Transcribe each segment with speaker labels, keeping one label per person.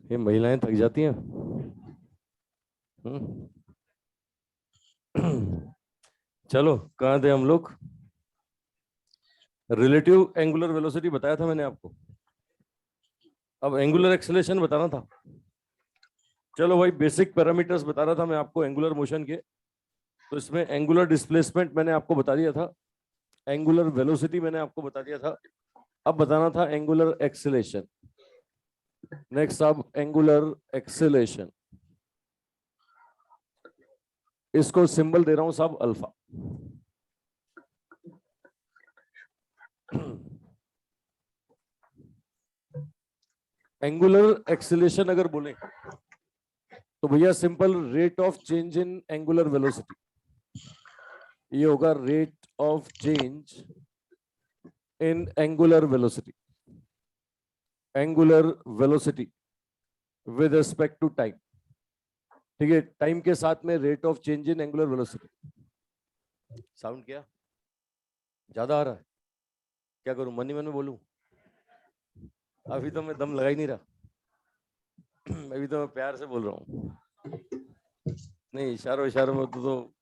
Speaker 1: ये महिलाएं थक जाती हैं। हम्म। चलो, कहाँ थे हम लोग? रिलेटिव एंगुलर वेलोसिटी बताया था मैंने आपको। अब एंगुलर एक्सेलरेशन बताना था। चलो भाई, बेसिक पैरामीटर्स बता रहा था मैं आपको एंगुलर मोशन के। तो इसमें एंगुलर डिस्प्लेसमेंट मैंने आपको बता दिया था, एंगुलर वेलोसिटी मैंने आपको बता दिया था। अब बताना था एंगुलर एक्सेलेरेशन। नेक्स्ट अब एंगुलर एक्सेलेरेशन, इसको सिंबल दे रहा हूं साहब, अल्फा। एंगुलर एक्सेलेरेशन अगर बोले तो भैया simple rate of change in angular velocity, ये होगा rate of change in angular velocity. Angular velocity with respect to time. ठीक है, टाइम के साथ में rate of change in angular velocity. Sound क्या ज्यादा आ रहा है? क्या करूं, मन ही मन में बोलूं? अभी तो मैं दम लगा ही नहीं रहा। अभी तो मैं प्यार से बोल रहा हूँ। नहीं, इशारों इशारों में तो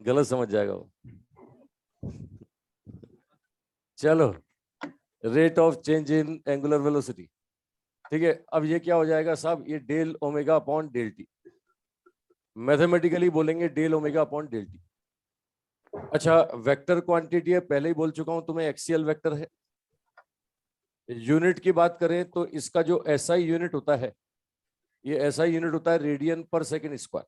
Speaker 1: गलत समझ जाएगा वो। चलो, rate of change in angular velocity. ठीक है, अब ये क्या हो जाएगा साहब, ये del omega upon del t. Mathematically बोलेंगे del omega upon del t. अच्छा, वेक्टर क्वांटिटी है, पहले ही बोल चुका हूं तुम्हें, एक्सियल वेक्टर है। यूनिट की बात करें तो इसका जो एसआई यूनिट होता है, ये एसआई यूनिट होता है रेडियन पर सेकंड स्क्वायर।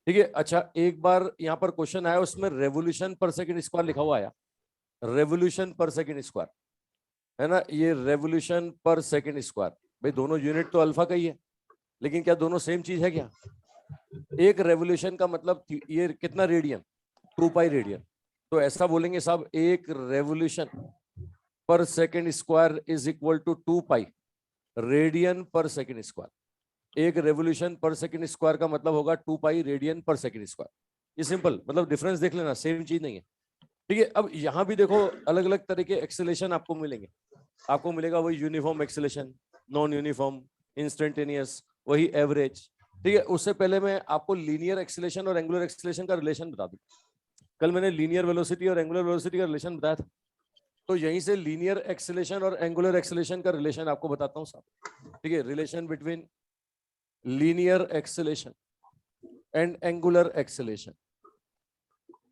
Speaker 1: ठीक है, अच्छा एक बार यहाँ पर क्वेश्चन आया, उसमें रेवोल्यूशन पर सेकंड स्क्वायर लिखा हुआ आया, रेवोल्यूशन पर सेकंड स्क्वायर, है ना, ये रेवोल्यूशन पर सेकंड स्क्वायर। भाई दोनों यूनिट तो अल्फा का ही है, लेकिन क्या दोनों सेम चीज है क्या? एक रेवोल्यूशन का मतलब ये कितना रेडियन, 2 पाई रेडियन। तो ऐसा बोलेंगे साहब, एक revolution per second square is equal to 2 pi radian per second square. एक रेवोल्यूशन पर सेकंड स्क्वायर का मतलब होगा 2 pi radian per second square. ये सिंपल, मतलब डिफरेंस देख लेना, सेम चीज नहीं है। ठीक है, अब यहां भी देखो अलग अलग तरह के एक्सेलेरेशन आपको मिलेंगे। आपको मिलेगा वही uniform acceleration, non uniform, instantaneous, वही एवरेज। ठीक है, उससे पहले मैं आपको लीनियर एक्सेलेरेशन और एंगुलर एक्सेलेरेशन का रिलेशन बता दूं। कल मैंने लीनियर वेलोसिटी और एंगुलर वेलोसिटी का रिलेशन बताया था, तो यहीं से लीनियर एक्सेलेरेशन और एंगुलर एक्सेलेरेशन का रिलेशन आपको बताता हूं साहब। ठीक है, relation between linear acceleration and angular acceleration.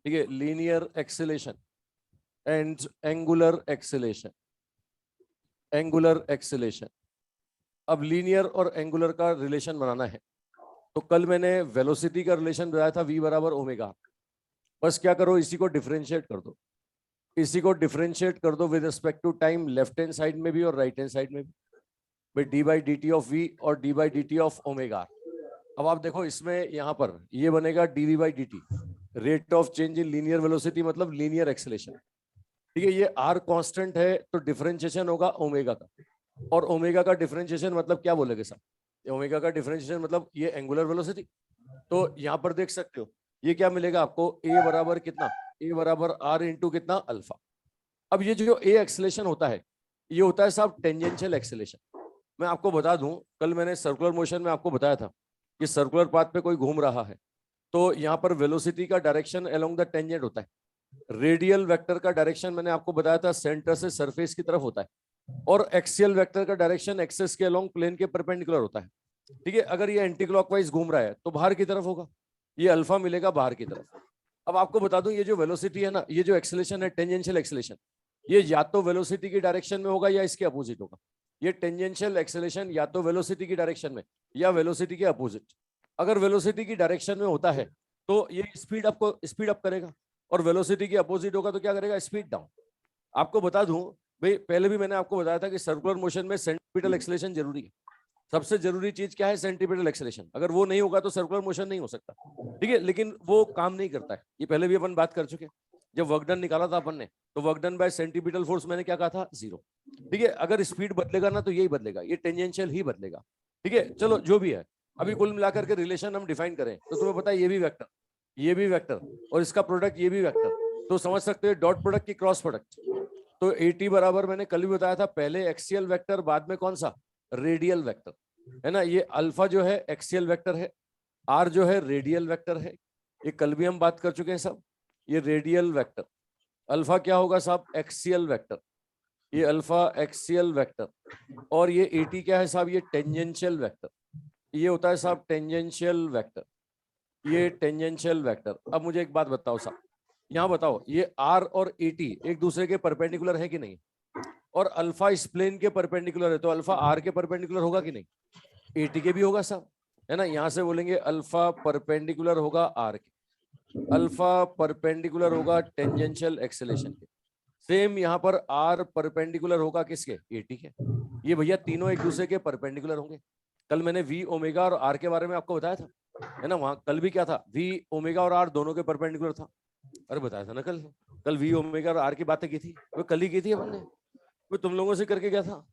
Speaker 1: ठीक है, linear acceleration and angular acceleration, angular acceleration. अब लीनियर और एंगुलर का रिलेशन बनाना है, तो कल मैंने वेलोसिटी का रिलेशन बताया था, v बराबर ओमेगा। बस क्या करो, इसी को डिफरेंशिएट कर दो, इसी को डिफरेंशिएट कर दो with respect to time, left hand side में भी और राइट हैंड साइड में भी। भाई d by d t of v और d by d t of omega. अब आप देखो इसमें यहाँ पर ये बनेगा dv by d t, rate of change in linear velocity मतलब लीनियर एक्सेलेरेशन। ठीक है, ये आर कांस्टेंट है, तो डिफरेंशिएशन होगा ओमेगा का, और ओमेगा का डिफरेंशिएशन मतलब क्या बोलेगे साहब, ओमेगा का डिफरेंशिएशन मतलब ये एंगुलर वेलोसिटी। तो यहाँ पर देख सकते हो ये क्या मिलेगा आपको, ए बराबर कितना, ए बराबर आर इंटू कितना, अल्फा। अब ये जो ए एक्सेलेरेशन होता है, ये होता है साहब टेंजेंशियल एक्सेलेरेशन। मैं आपको बता दूं, कल मैंने सर्कुलर मोशन में आपको बताया था कि सर्कुलर पाथ पे कोई घूम रहा है, तो यहाँ पर वेलोसिटी का डायरेक्शन अलोंग द टेंजेंट होता है। रेडियल वेक्टर का डायरेक्शन मैंने आपको बताया था सेंटर से सरफेस की तरफ होता है, और एक्सियल वेक्टर का डायरेक्शन एक्सेस के अलोंग प्लेन के परपेंडिकुलर होता है। ठीक है, अगर ये एंटी क्लॉकवाइज घूम रहा है तो बाहर की तरफ होगा, ये अल्फा मिलेगा बाहर की तरफ। अब आपको बता दूं, ये जो वेलोसिटी है ना, ये जो एक्सेलेरेशन है टेंजेंशियल एक्सेलेरेशन, ये या तो वेलोसिटी की डायरेक्शन में होगा या इसके अपोजिट होगा। ये टेंजेंशियल एक्सेलेरेशन या तो वेलोसिटी की डायरेक्शन में या वेलोसिटी के अपोजिट। अगर वेलोसिटी की डायरेक्शन में होता है तो ये स्पीड आपको स्पीड अप करेगा, और वेलोसिटी के अपोजिट होगा तो क्या करेगा, स्पीड डाउन। आपको बता दूं भाई, पहले भी मैंने आपको बताया था कि सर्कुलर मोशन में सेंट्रीपिटल एक्सेलेरेशन जरूरी है। सबसे जरूरी चीज क्या है, सेंट्रीपिटल एक्सेलेरेशन। अगर वो नहीं होगा तो सर्कुलर मोशन नहीं हो सकता। ठीक है, लेकिन वो काम नहीं करता है, ये पहले भी अपन बात कर चुके हैं। जब वर्क डन निकाला था अपन ने, तो work done by centripetal force मैंने क्या कहा था, 0। ठीक है, अगर स्पीड बदलेगा ना तो यही बदलेगा, ये टेंजेंशियल ही बदलेगा। ठीक है, चलो जो भी है, अभी कुल मिलाकर के रिलेशन हम डिफाइन करें तो तुम्हें पता है ये भी वेक्टर, ये भी वेक्टर, और इसका प्रोडक्ट ये भी वेक्टर, तो समझ सकते हो डॉट प्रोडक्ट की क्रॉस प्रोडक्ट। तो AT बराबर, मैंने कल भी बताया था, पहले एक्सियल वेक्टर, बाद में कौन सा, रेडियल वेक्टर, है ना। ये अल्फा जो है एक्सियल वेक्टर है, R जो है रेडियल वेक्टर है, ये कल भी हम बात कर चुके हैं साहब। ये रेडियल वेक्टर, अल्फा क्या होगा साहब, एक्सियल वेक्टर, ये अल्फा एक्सियल वेक्टर, और ये AT क्या है साहब, ये टेंजेंशियल वेक्टर, ये होता है साहब टेंजेंशियल वेक्टर, ये टेंजेंशियल वेक्टर। अब मुझे एक बात बताओ साहब, यहाँ बताओ, ये R और AT एक दूसरे के परपेंडिकुलर है कि नहीं, और अल्फा इस प्लेन के परपेंडिकुलर है, तो अल्फा R के परपेंडिकुलर होगा कि नहीं, AT के भी होगा साहब, है ना। यहां से बोलेंगे अल्फा परपेंडिकुलर होगा R के, अल्फा परपेंडिकुलर होगा टेंजेंशियल एक्सेलेरेशन के। सेम यहाँ पर R परपेंडिकुलर होगा किसके, AT के। ये भैया तीनों एक दूसरे के परपेंडिकुलर होंगे। कल मैंने V ओमेगा और R के बारे में आपको बताया था, है ना। वहां कल भी क्या था, V ओमेगा और R दोनों के परपेंडिकुलर था। अरे बताया था ना कल, कल V ओमेगा और R की बातें की थी, वो कल ही की थी अपन ने, वो तुम लोगों से करके गया था,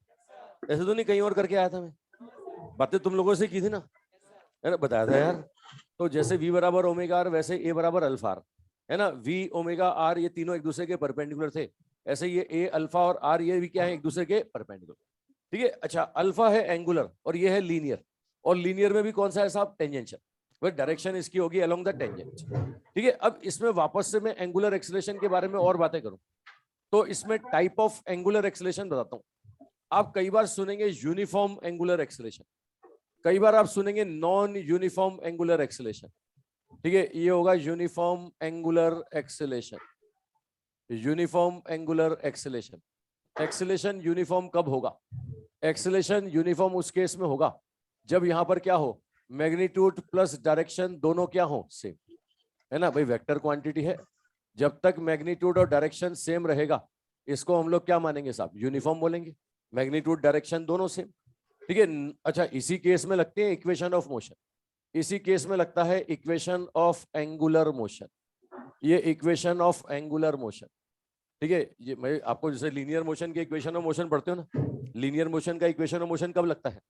Speaker 1: ऐसे तो नहीं कहीं और करके आया था मैं, बातें तुम लोगों से की थी ना, है ना, बताया था यार। तो जैसे V बराबर ओमेगा आर, वैसे A बराबर अल्फा आर, है ना। V ओमेगा आर ये तीनों एक दूसरे के परपेंडिकुलर थे, ऐसे ये A अल्फा और R ये भी क्या है, एक दूसरे के परपेंडिकुलर। ठीक है, अच्छा, अल्फा है एंगुलर और ये है लीनियर, और लीनियर में भी कौन सा है साहब, टेंजेंशियल, वह डायरेक्शन इसकी होगी अलोंग द टेंजेंट। ठीक है, अब इसमें वापस से मैं एंगुलर एक्सेलरेशन के बारे में और बातें करूं, तो इसमें टाइप ऑफ एंगुलर एक्सेलरेशन बताता हूं। आप कई बार सुनेंगे यूनिफॉर्म एंगुलर एक्सेलरेशन, कई बार आप सुनेंगे नॉन यूनिफॉर्म एंगुलर एक्सेलरेशन। ठीक है, ये होगा uniform angular acceleration, uniform angular acceleration. Acceleration uniform कब होगा, एक्सेलरेशन यूनिफॉर्म उस केस में होगा जब यहां पर क्या हो, मैग्नीट्यूड प्लस डायरेक्शन दोनों क्या हो, सेम, है ना भाई, वेक्टर क्वांटिटी है, जब तक मैग्नीट्यूड और डायरेक्शन सेम रहेगा इसको हम लोग क्या मानेंगे साहब, यूनिफॉर्म बोलेंगे, मैग्नीट्यूड डायरेक्शन दोनों सेम। ठीक है, अच्छा, इसी केस में लगते हैं इक्वेशन ऑफ मोशन, इसी केस में लगता है इक्वेशन ऑफ एंगुलर मोशन, ये इक्वेशन ऑफ एंगुलर मोशन। ठीक है, ये मैं आपको जैसे लीनियर मोशन के इक्वेशन ऑफ मोशन पढ़ते हो ना, लीनियर मोशन का इक्वेशन ऑफ मोशन कब लगता है,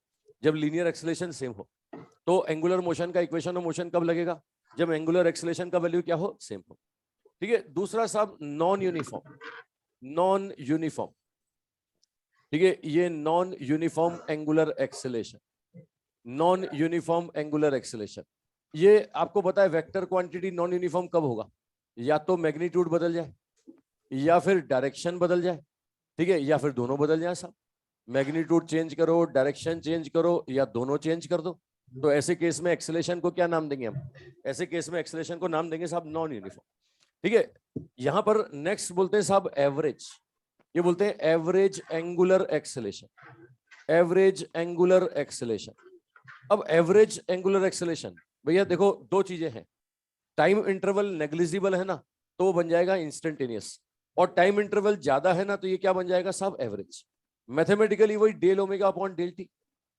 Speaker 1: जब लीनियर एक्सेलरेशन सेम हो। तो एंगुलर मोशन का इक्वेशन ऑफ मोशन कब लगेगा, जब एंगुलर एक्सेलरेशन का वैल्यू क्या हो, सेम हो। ठीक है, दूसरा साहब नॉन यूनिफॉर्म, नॉन यूनिफॉर्म। ठीक है, ये non uniform angular acceleration, non uniform angular acceleration, ये आपको पता है वेक्टर क्वांटिटी नॉन यूनिफॉर्म कब होगा, या तो मैग्नीट्यूड बदल जाए या फिर डायरेक्शन बदल जाए, ठीक है, या फिर दोनों बदल जाए साहब, मैग्नीट्यूड चेंज करो, डायरेक्शन चेंज करो, या दोनों चेंज कर दो। तो ऐसे केस में एक्सेलरेशन को क्या नाम देंगे हम, ऐसे केस में एक्सेलरेशन को नाम देंगे साहब नॉन यूनिफॉर्म। ठीक है, यहां पर नेक्स्ट बोलते हैं साहब एवरेज, ये बोलते हैं average angular acceleration, average angular acceleration. अब एवरेज एंगुलर एक्सेलरेशन, भैया देखो दो चीजें हैं, टाइम इंटरवल नेग्लिजिबल है ना तो वो बन जाएगा इंस्टेंटेनियस, और टाइम इंटरवल ज्यादा है ना तो ये क्या बन जाएगा साहब, एवरेज। मैथमेटिकली वही del omega upon del t,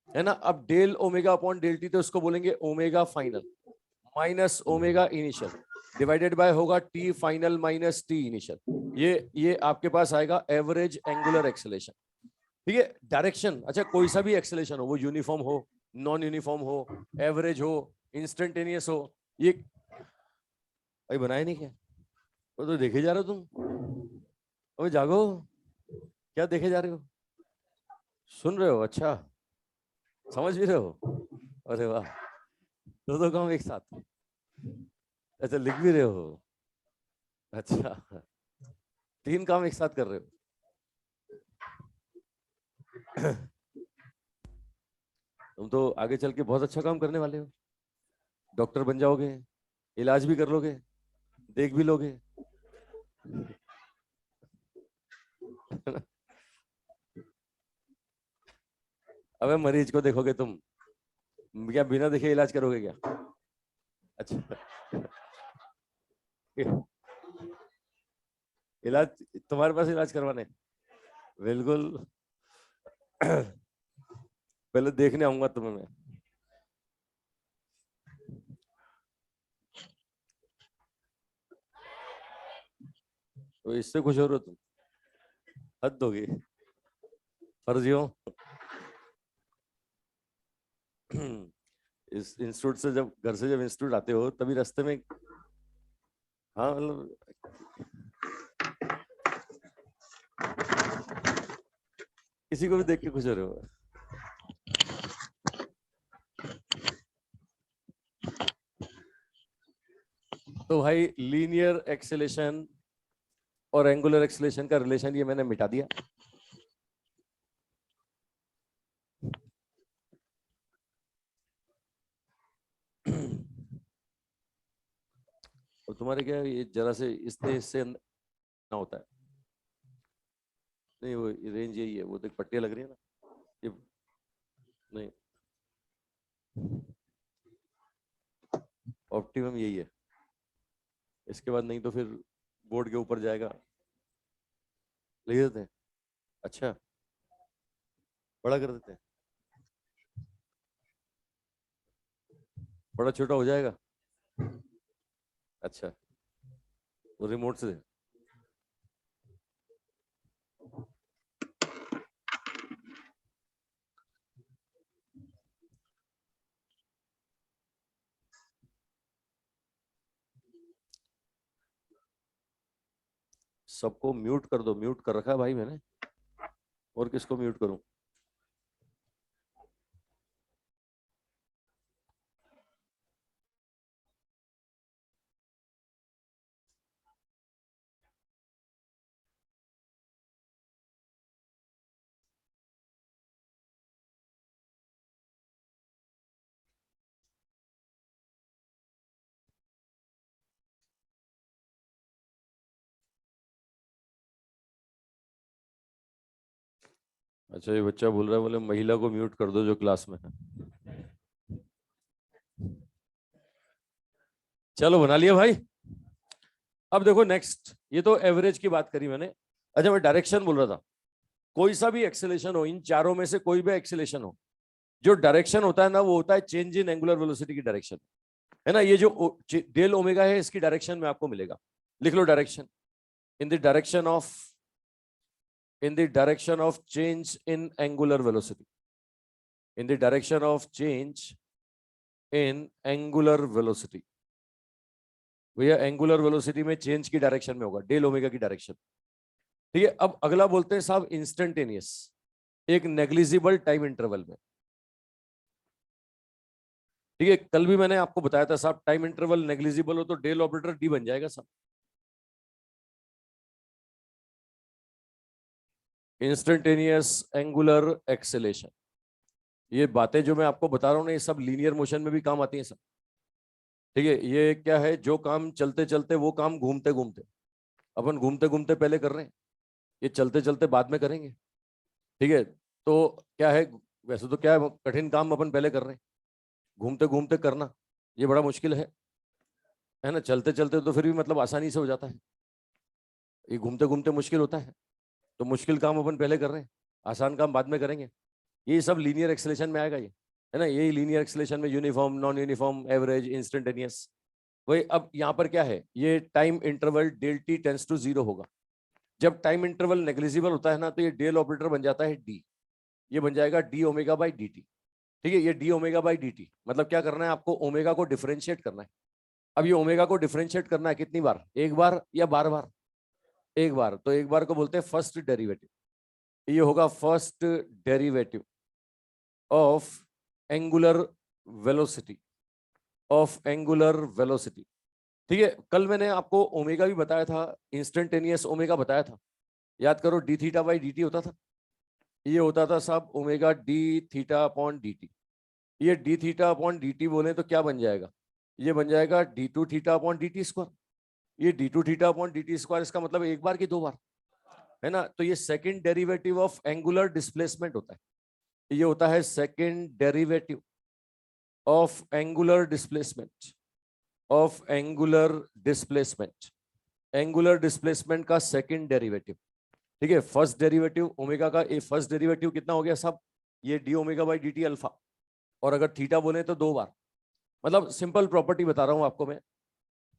Speaker 1: है ना। अब del omega upon del t तो उसको बोलेंगे omega final minus omega initial, divided by होगा t final minus t initial, ये आपके पास आएगा एवरेज एंगुलर एक्सेलरेशन। ठीक है, डायरेक्शन, अच्छा कोई सा भी एक्सेलरेशन हो, वो यूनिफॉर्म हो, नॉन यूनिफॉर्म हो, एवरेज हो, इंस्टेंटेनियस हो, ये भाई बनाया नहीं क्या, वो तो देखे जा रहे हो तुम, अबे जागो, क्या देखे जा रहे हो, सुन रहे हो, अच्छा समझ भी रहे हो, अरे वाह, दो काम एक साथ, अच्छा लिख भी रहे हो, अच्छा तीन काम एक साथ कर रहे हो तुम तो आगे चल के बहुत अच्छा काम करने वाले हो, डॉक्टर बन जाओगे, इलाज भी कर लोगे, देख भी लोगे अबे मरीज को देखोगे तुम, क्या बिना देखे इलाज करोगे क्या, अच्छा इलाज, तुम्हारे पास इलाज करवाने, बिल्कुल पहले देखने आऊंगा तुम्हें मैं, तो इससे खुश हो रहे हो तुम, हद होगी, फर्जियों। इस इंस्टीट्यूट से जब घर से जब इंस्टीट्यूट आते हो तभी रास्ते में, हाँ मतलब किसी को भी देख के खुश हो रहे हो। तो भाई लीनियर एक्सेलेरेशन और एंगुलर एक्सेलेरेशन का रिलेशन ये मैंने मिटा दिया। और तुम्हारे क्या ये जरा से इससे ना होता है, नहीं वो रेंज यही है, वो तो पट्टियां लग रही है ना ये, नहीं ऑप्टिमम यही है, इसके बाद नहीं तो फिर बोर्ड के ऊपर जाएगा, लिख देते हैं। अच्छा बड़ा कर देते हैं, बड़ा छोटा हो जाएगा। अच्छा वो रिमोट से दे। सबको म्यूट कर दो, म्यूट कर रखा है भाई मैंने, और किसको म्यूट करूं? अच्छा ये बच्चा बोल रहा है, बोले महिला को म्यूट कर दो जो क्लास में है। चलो बना लिया भाई। अब देखो नेक्स्ट, ये तो एवरेज की बात करी मैंने। अच्छा मैं डायरेक्शन बोल रहा था, कोई सा भी एक्सेलेरेशन हो, इन चारों में से कोई भी एक्सेलेरेशन हो, जो डायरेक्शन होता है ना वो होता है चेंज इन एंगुलर वेलोसिटी की डायरेक्शन, है ना। ये जो डेल ओमेगा है इसकी डायरेक्शन में आपको मिलेगा, लिख लो direction in the direction of, in the direction of change in angular velocity, in the direction of change in angular velocity। भैया एंगुलर वेलोसिटी में चेंज की डायरेक्शन में होगा, डेल ओमेगा की डायरेक्शन। ठीक है, अब अगला बोलते हैं साहब इंस्टेंटेनियस, एक नेग्लिजिबल टाइम इंटरवल में। ठीक है, कल भी मैंने आपको बताया था साहब, टाइम इंटरवल नेग्लिजिबल हो तो डेल ऑपरेटर डी बन जाएगा साहब। इंस्टेंटेनियस एंगुलर एक्सेलेरेशन, ये बातें जो मैं आपको बता रहा हूं ना, ये सब लीनियर मोशन में भी काम आती हैं सब। ठीक है, ये क्या है, जो काम चलते चलते वो काम घूमते घूमते, अपन घूमते घूमते पहले कर रहे हैं, ये चलते चलते बाद में करेंगे। ठीक है, तो क्या है, वैसे तो क्या है, कठिन काम अपन पहले कर रहे हैं, घूमते घूमते करना ये बड़ा मुश्किल है ना। चलते चलते तो फिर भी मतलब आसानी से हो जाता है, ये घूमते घूमते मुश्किल होता है। तो मुश्किल काम अपन पहले कर रहे हैं, आसान काम बाद में करेंगे। ये सब लीनियर एक्सेलेरेशन में आएगा ये, है ना। यही लीनियर एक्सेलेरेशन में uniform, non uniform, average, instantaneous. वही अब यहाँ पर क्या है, ये time interval del t tends to 0 होगा। जब टाइम इंटरवल नेग्लिजिबल होता है ना, तो ये डेल ऑपरेटर बन जाता है डी, ये बन जाएगा D omega by d T. ठीक है, ये d omega by d T मतलब क्या करना है आपको, ओमेगा को डिफरेंशिएट करना है। अब ये ओमेगा को डिफरेंशिएट करना है कितनी बार, एक बार या बार बार? एक बार, तो एक बार को बोलते हैं फर्स्ट डेरिवेटिव। ये होगा first derivative of angular velocity, of angular velocity. ठीक है, कल मैंने आपको ओमेगा भी बताया था, इंस्टेंटेनियस ओमेगा बताया था, याद करो, d theta by d t होता था। ये होता था साहब omega d theta upon d t. ये d theta upon d t बोले तो क्या बन जाएगा, ये बन जाएगा d two theta upon d t square. ये d two theta upon d t square, इसका मतलब एक बार की दो बार, है ना। तो ये second derivative of angular displacement होता है, ये होता है second derivative of angular displacement, of angular displacement, angular displacement का सेकंड डेरिवेटिव। ठीक है, फर्स्ट डेरिवेटिव ओमेगा का, ये फर्स्ट डेरिवेटिव कितना हो गया साहब, ये d omega by d T alpha, और अगर थीटा बोले तो दो बार। मतलब सिंपल प्रॉपर्टी बता रहा हूं आपको मैं।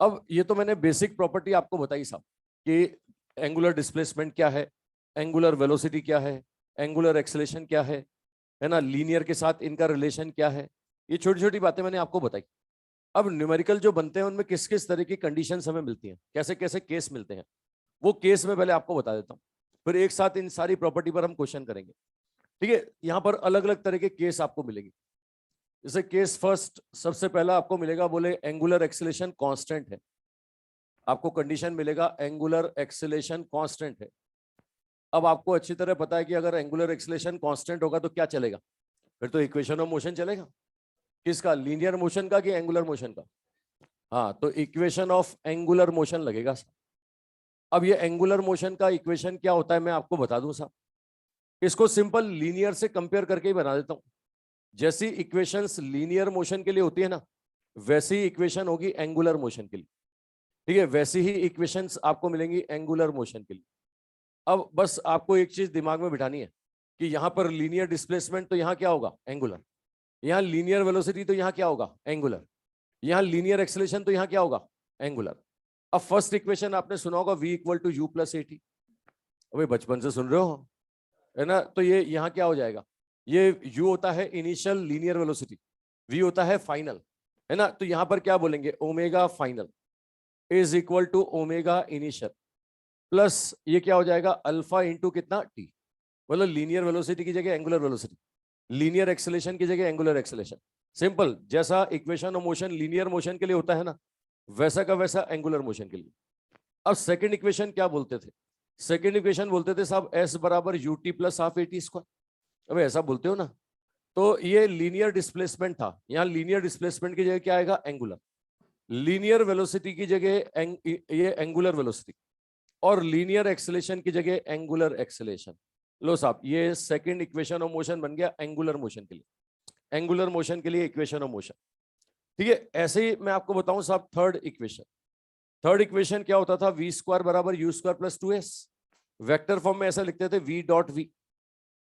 Speaker 1: अब ये तो मैंने बेसिक प्रॉपर्टी आपको बताई साहब, कि एंगुलर डिस्प्लेसमेंट क्या है, एंगुलर वेलोसिटी क्या है, एंगुलर एक्सेलेरेशन क्या है ना, लीनियर के साथ इनका रिलेशन क्या है, ये छोटी छोटी बातें मैंने आपको बताई। अब न्यूमेरिकल जो बनते हैं उनमें किस किस तरह की कंडीशंस हमें मिलती हैं, कैसे कैसे केस मिलते हैं, वो केस में पहले आपको बता देता हूँ, फिर एक साथ इन सारी प्रॉपर्टी पर हम क्वेश्चन करेंगे। ठीक है, यहाँ पर अलग अलग तरह के केस आपको मिलेंगे। जैसे केस फर्स्ट, सबसे पहला आपको मिलेगा, बोले एंगुलर एक्सेलेरेशन कांस्टेंट है, आपको कंडीशन मिलेगा एंगुलर एक्सेलेरेशन कांस्टेंट है। अब आपको अच्छी तरह पता है कि अगर एंगुलर एक्सेलेरेशन कांस्टेंट होगा तो क्या चलेगा, फिर तो इक्वेशन ऑफ मोशन चलेगा। किसका, लीनियर मोशन का कि एंगुलर मोशन का? हाँ, तो इक्वेशन ऑफ एंगुलर मोशन लगेगा। अब ये एंगुलर मोशन का इक्वेशन क्या होता है मैं आपको बता दूं साहब, इसको सिंपल लीनियर से कंपेयर करके ही बना देता हूं। जैसी इक्वेशंस लीनियर मोशन के लिए होती है ना, वैसी ही इक्वेशन होगी एंगुलर मोशन के लिए। ठीक है, वैसी ही इक्वेशंस आपको मिलेंगी एंगुलर मोशन के लिए। अब बस आपको एक चीज दिमाग में बिठानी है कि यहां पर लीनियर डिस्प्लेसमेंट तो यहां क्या होगा, एंगुलर। यहां लीनियर वेलोसिटी तो यहां क्या होगा, एंगुलर। यहां लीनियर एक्सेलेरेशन तो यहां क्या होगा, एंगुलर। अब फर्स्ट इक्वेशन आपने सुना होगा v equal to u plus a t, अभी बचपन से सुन रहे हो, है ना? तो ये यहाँ क्या हो जाएगा, ये u होता है इनिशियल लीनियर वेलोसिटी, v होता है फाइनल, है ना? तो यहाँ पर क्या बोलेंगे, omega final is equal to omega initial plus ये क्या हो जाएगा, अल्फा इंटू कितना, टी। मतलब लीनियर वेलोसिटी की जगह एंगुलर वेलोसिटी, लीनियर एक्सेलेरेशन की जगह एंगुलर एक्सेलेरेशन। सिंपल, जैसा equation of motion linear motion के लिए होता है ना, वैसा का वैसा एंगुलर मोशन के लिए। अब सेकंड इक्वेशन क्या बोलते थे, सेकंड इक्वेशन बोलते थे साहब एस बराबर U T plus half A T square. अब ऐसा बोलते हो ना, तो ये लीनियर डिस्प्लेसमेंट था, यहाँ लीनियर डिस्प्लेसमेंट की जगह क्या आएगा, एंगुलर। लीनियर वेलोसिटी की जगह ये एंगुलर वेलोसिटी, और लीनियर एक्सेलेरेशन की जगह एंगुलर एक्सेलेरेशन। लो साहब, ये सेकंड इक्वेशन ऑफ मोशन बन गया एंगुलर मोशन के लिए, एंगुलर मोशन के लिए इक्वेशन ऑफ मोशन। ठीक है, ऐसे ही मैं आपको बताऊं साहब थर्ड इक्वेशन। थर्ड इक्वेशन क्या होता था, वी स्क्वायर बराबर u square plus two s. Vector form में ऐसा लिखते थे, वी डॉट वी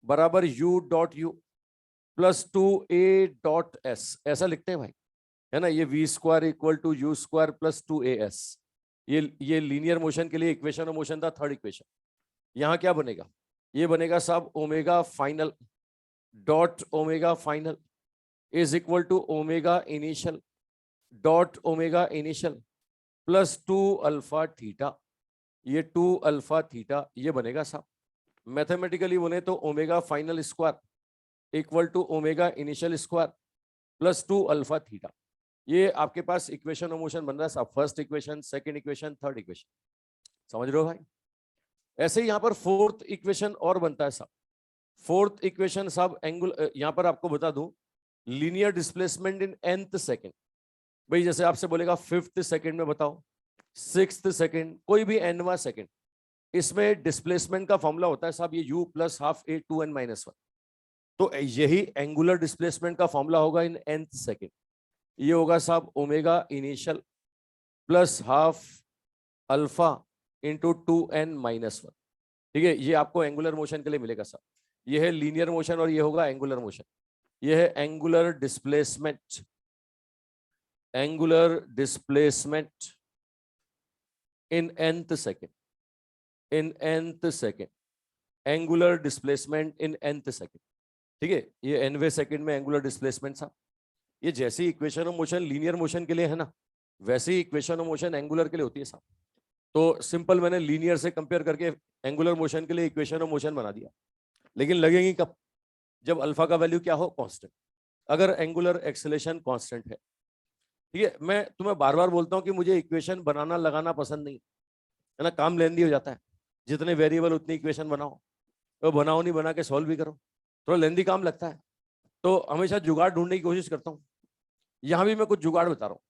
Speaker 1: बराबर u dot u plus two a dot s, ऐसा लिखते हैं भाई, है ना? ये v square equal to u square plus two a s, ये लीनियर मोशन के लिए इक्वेशन ऑफ मोशन था, थर्ड इक्वेशन। यहां क्या बनेगा, ये बनेगा साहब omega final dot omega final is equal to omega initial dot omega initial plus two alpha theta. ये टू अल्फा थीटा ये बनेगा साहब। मैथमेटिकली बोले तो omega final square equal to omega initial square plus two alpha theta. ये आपके पास equation of motion बन रहा है साहब, first equation, second equation, third equation. समझ रहे हो भाई? ऐसे ही यहाँ पर फोर्थ इक्वेशन और बनता है साहब। फोर्थ इक्वेशन साहब यहाँ पर आपको बता दूं, linear displacement in nth second. भाई जैसे आपसे बोलेगा फिफ्थ सेकंड में बताओ, सिक्स्थ सेकंड, कोई भी nवां सेकंड, इसमें डिस्प्लेसमेंट का फॉर्मूला होता है साहब ये u plus half a two n minus one. तो यही एंगुलर डिस्प्लेसमेंट का फॉर्मूला होगा इन nth सेकंड। ये होगा साहब omega initial plus half alpha into two n minus one. ठीक है, ये आपको एंगुलर मोशन के लिए मिलेगा साहब। ये है लीनियर मोशन और ये होगा एंगुलर मोशन। ये है angular displacement, angular displacement in nth second, in nth second, angular displacement in nth second. ठीक है, ये nवे सेकंड में एंगुलर डिस्प्लेसमेंट साहब। ये जैसी equation of motion linear motion के लिए है ना, वैसी इक्वेशन ऑफ मोशन एंगुलर के लिए होती है साहब। तो सिंपल मैंने लीनियर से कंपेयर करके एंगुलर मोशन के लिए इक्वेशन ऑफ मोशन बना दिया। लेकिन लगेगी कब, जब अल्फा का वैल्यू क्या हो, कांस्टेंट। अगर एंगुलर एक्सेलेरेशन कांस्टेंट है। ठीक है, मैं तुम्हें बार बार बोलता हूं कि मुझे इक्वेशन बनाना लगाना पसंद नहीं है ना, काम लेंदी हो जाता है। जितने वेरिएबल उतनी इक्वेशन बनाओ, तो बनाओ नहीं बना के सॉल्व भी करो, थोड़ा लेंदी काम लगता है। तो हमेशा जुगाड़ ढूंढने की कोशिश करता हूँ। यहां भी मैं कुछ जुगाड़ बता रहा हूँ,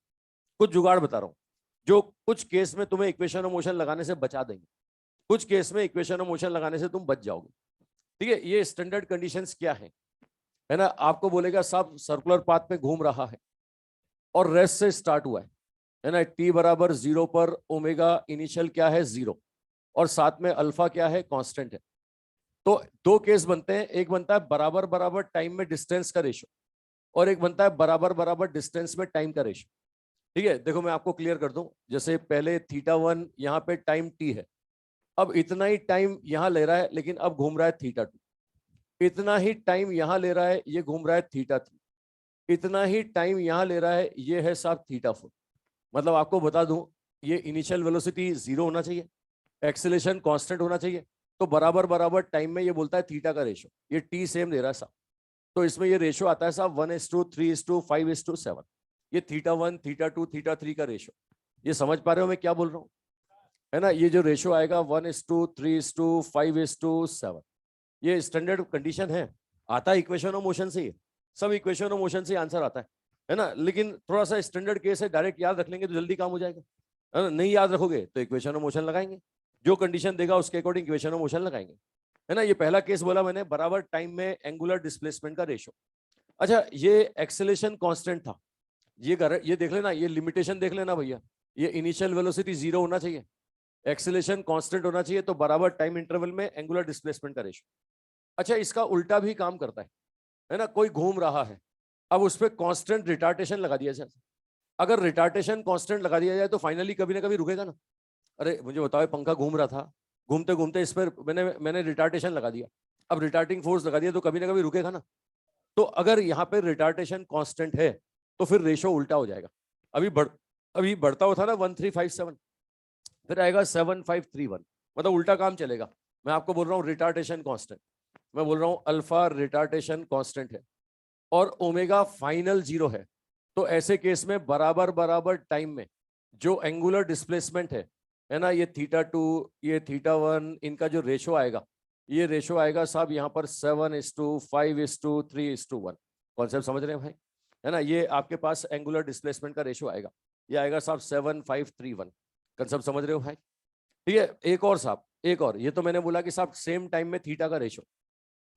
Speaker 1: कुछ जुगाड़ बता रहा हूँ जो कुछ केस में तुम्हें इक्वेशन ऑफ मोशन लगाने से बचा देंगे, कुछ केस में इक्वेशन ऑफ मोशन लगाने से तुम बच जाओगे। ठीक है, ये स्टैंडर्ड कंडीशंस क्या है ना? आपको बोलेगा साहब सर्कुलर पाथ में घूम रहा है और रेस्ट से स्टार्ट हुआ है ना, टी बराबर जीरो पर ओमेगा इनिशियल क्या है, जीरो, और साथ में अल्फा क्या है, कांस्टेंट है। तो दो केस बनते हैं, एक बनता है बराबर बराबर टाइम में डिस्टेंस का रेशो, और एक बनता है बराबर बराबर डिस्टेंस में टाइम का रेशो। ठीक है, देखो मैं आपको क्लियर कर दूं, जैसे पहले थीटा वन यहाँ पे टाइम टी है, अब इतना ही टाइम यहां ले रहा है, लेकिन अब घूम रहा है थीटा टू। इतना ही टाइम यहां ले रहा है, ये घूम रहा है थीटा थ्री। इतना ही टाइम यहाँ ले रहा है, ये है साहब थीटा 4। मतलब आपको बता दूं, ये इनिशियल वेलोसिटी 0 होना चाहिए, एक्सेलेरेशन कांस्टेंट होना चाहिए, तो बराबर बराबर टाइम में ये बोलता है थीटा का रेशो, ये टी सेम दे रहा है साहब। तो इसमें ये रेशो आता है साहब 1:3:5:7। ये थीटा 1 थीटा 2 थीटा 3 का रेशो। ये समझ पा रहे हो मैं क्या बोल रहा हूँ, है ना? ये जो रेशो आएगा 1:3:5:7, ये स्टैंडर्ड कंडीशन है, आता है इक्वेशन ऑफ मोशन से। ये सब इक्वेशन ऑफ मोशन से आंसर आता है ना? लेकिन थोड़ा सा स्टैंडर्ड केस है, डायरेक्ट याद रख लेंगे तो जल्दी काम हो जाएगा, है ना? नहीं याद रखोगे तो इक्वेशन ऑफ मोशन लगाएंगे, जो कंडीशन देगा उसके अकॉर्डिंग इक्वेशन ऑफ मोशन लगाएंगे, है ना? ये पहला केस बोला मैंने, बराबर टाइम में एंगुलर डिस्प्लेसमेंट का रेशो। अच्छा, ये एक्सेलेरेशन कांस्टेंट था, ये देख लेना, ये लिमिटेशन देख लेना भैया, ये इनिशियल वेलोसिटी 0 होना चाहिए, एक्सेलेरेशन कांस्टेंट होना चाहिए, तो बराबर टाइम इंटरवल में एंगुलर डिस्प्लेसमेंट का रेशो। अच्छा, इसका उल्टा भी काम करता है ना? कोई घूम रहा है, अब उस पर कांस्टेंट रिटार्टेशन लगा दिया जाए। अगर रिटार्टेशन कांस्टेंट लगा दिया जाए तो फाइनली कभी ना कभी रुकेगा ना। अरे मुझे बताओ, पंखा घूम रहा था, घूमते घूमते इस पर मैंने रिटार्टेशन लगा दिया, अब रिटार्टिंग फोर्स लगा दिया, तो कभी ना कभी रुकेगा ना। तो अगर यहाँ पे रिटार्टेशन कांस्टेंट है तो फिर रेशो उल्टा हो जाएगा। अभी बढ़ता हुआ था ना 1357, फिर आएगा 7531, मतलब उल्टा काम चलेगा। मैं आपको बोल रहा हूँ रिटार्टेशन कांस्टेंट, मैं बोल रहा हूँ अल्फा रिटार्टेशन कांस्टेंट है और ओमेगा फाइनल 0 है, तो ऐसे केस में बराबर बराबर टाइम में जो एंगुलर डिस्प्लेसमेंट है ना, ये थीटा 2 ये थीटा 1, इनका जो रेशो आएगा, ये रेशो आएगा साहब यहाँ पर 7:5:3:1। कॉन्सेप्ट समझ रहे हैं भाई, है ना? ये आपके पास एंगुलर डिस्प्लेसमेंट का रेशो आएगा, ये आएगा साहब 7:5:3:1। कॉन्सेप्ट समझ रहे हो भाई? ठीक है, एक और साहब, एक और, ये तो मैंने बोला कि साहब सेम टाइम में थीटा का रेशो।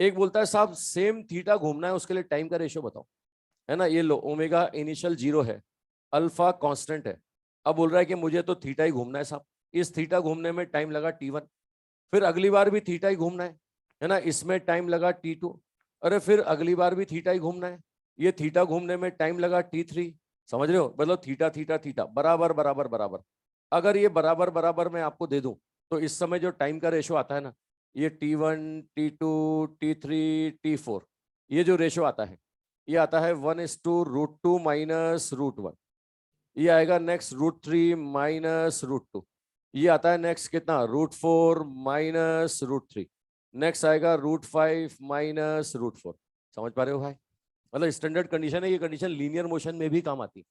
Speaker 1: एक बोलता है साहब सेम थीटा घूमना है, उसके लिए टाइम का रेशो बताओ, है ना? ये लो, ओमेगा इनिशियल 0 है, अल्फा कांस्टेंट है, अब बोल रहा है कि मुझे तो थीटा ही घूमना है साहब। इस थीटा घूमने में टाइम लगा t1, फिर अगली बार भी थीटा ही घूमना है ना, इसमें टाइम लगा t2, अरे फिर अगली बार भी थीटा ही घूमना है, ये थीटा घूमने में टाइम लगा t3। समझ रहे हो? मतलब थीटा थीटा थीटा बराबर बराबर बराबर। अगर ये बराबर बराबर मैं आपको दे दूं तो इस समय जो टाइम का रेशो आता है ना, ये t1 t2 t3 t4, ये जो रेशो आता है, ये आता है 1:√2 माइनस √1। ये आएगा नेक्स्ट √3 माइनस √2। ये आता है नेक्स्ट कितना, √4 माइनस √3। नेक्स्ट आएगा √5 माइनस √4। समझ पा रहे हो भाई? मतलब स्टैंडर्ड कंडीशन है, ये कंडीशन लीनियर मोशन में भी काम आती है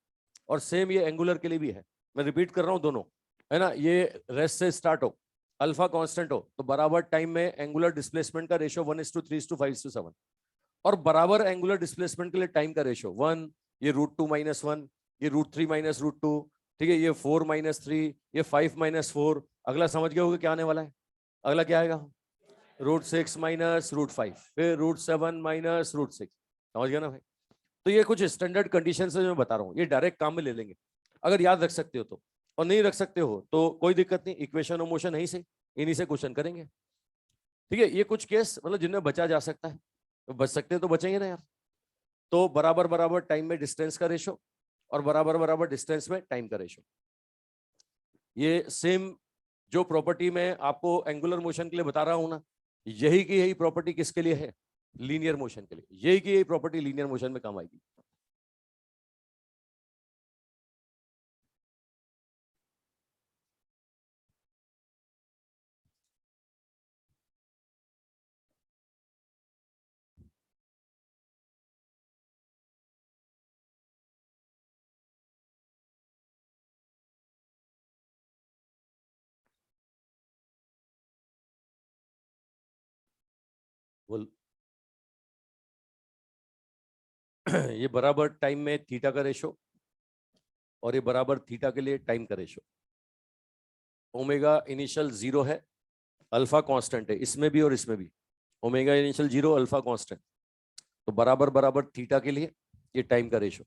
Speaker 1: और सेम ये एंगुलर के लिए भी है। मैं रिपीट कर रहा हूँ दोनों, है ना? ये रेस्ट से स्टार्ट हो, अल्फा कांस्टेंट हो, तो बराबर टाइम में एंगुलर डिस्प्लेसमेंट का रेशियो 1:3:5:7, और बराबर एंगुलर डिस्प्लेसमेंट के लिए टाइम का रेशियो 1, ये √2 - 1, ये √3 - √2, ठीक है, ये 4 - 3, ये 5 - 4। अगला समझ गए होगे क्या आने वाला है? अगला क्या आएगा? √6 - √5, फिर √7 - √6। समझ गया ना भाई? तो ये कुछ स्टैंडर्ड कंडीशन है जो मैं बता रहा हूँ, ये डायरेक्ट काम में ले लेंगे अगर याद रख सकते हो तो, और नहीं रख सकते हो तो कोई दिक्कत नहीं, इक्वेशन ऑफ मोशन यहीं से, इन्हीं से क्वेश्चन करेंगे। ठीक है, ये कुछ केस मतलब जिनमें बचा जा सकता है, तो बच सकते हैं तो बचेंगे ना यार। तो बराबर बराबर टाइम में डिस्टेंस का रेशो और बराबर बराबर डिस्टेंस में टाइम का रेशो, ये सेम जो प्रॉपर्टी मैं आपको एंगुलर मोशन के लिए बता रहा हूं ना, यही की यही प्रॉपर्टी किसके लिए है? लीनियर मोशन के लिए। यही की यही प्रॉपर्टी लीनियर मोशन में काम आएगी। बोल ये बराबर टाइम में थीटा का रेशो और ये बराबर थीटा के लिए टाइम का रेशो। ओमेगा इनिशियल 0 है, अल्फा कांस्टेंट है, इसमें भी और इसमें भी। ओमेगा इनिशियल 0, अल्फा कांस्टेंट, तो बराबर बराबर थीटा के लिए ये टाइम का रेशो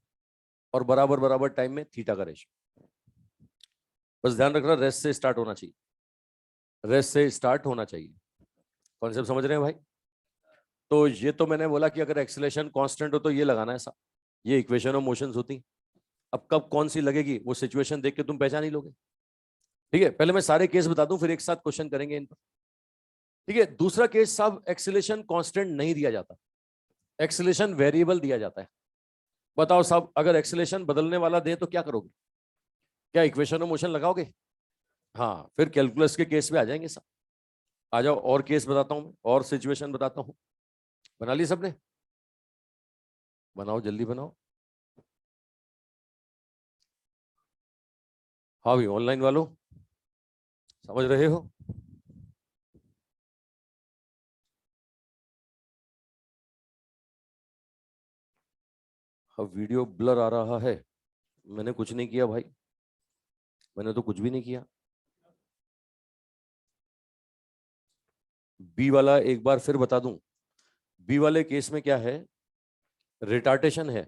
Speaker 1: और बराबर बराबर टाइम में थीटा का रेशो। बस ध्यान रखना, रेस्ट से स्टार्ट होना चाहिए, रेस्ट से स्टार्ट होना चाहिए। कॉन्सेप्ट समझ रहे हैं भाई? तो ये तो मैंने बोला कि अगर एक्सेलेरेशन कांस्टेंट हो तो ये लगाना है, ये इक्वेशन ऑफ मोशंस होती। अब कब कौन सी लगेगी वो सिचुएशन देख के तुम पहचान ही लोगे। ठीक है, पहले मैं सारे केस बता दूं फिर एक साथ क्वेश्चन करेंगे इन पर। ठीक है, दूसरा केस साहब एक्सेलेरेशन कांस्टेंट नहीं दिया जाता, एक्सेलेरेशन वेरिएबल दिया जाता है। बताओ साहब, अगर एक्सेलेरेशन बदलने वाला दे तो क्या करोगे? क्या इक्वेशन ऑफ मोशन लगाओगे? हाँ, फिर कैलकुलस के केस में आ जाएंगे साहब। आ जाओ, और केस बताता हूँ मैं, और सिचुएशन बताता हूँ। बना ली सबने? बनाओ, जल्दी बनाओ। हाँ भी, ऑनलाइन वालों समझ रहे हो? हाँ, वीडियो ब्लर आ रहा है। मैंने कुछ नहीं किया भाई, मैंने तो कुछ भी नहीं किया। बी वाला एक बार फिर बता दूं। बी वाले केस में क्या है, रिटार्टेशन है,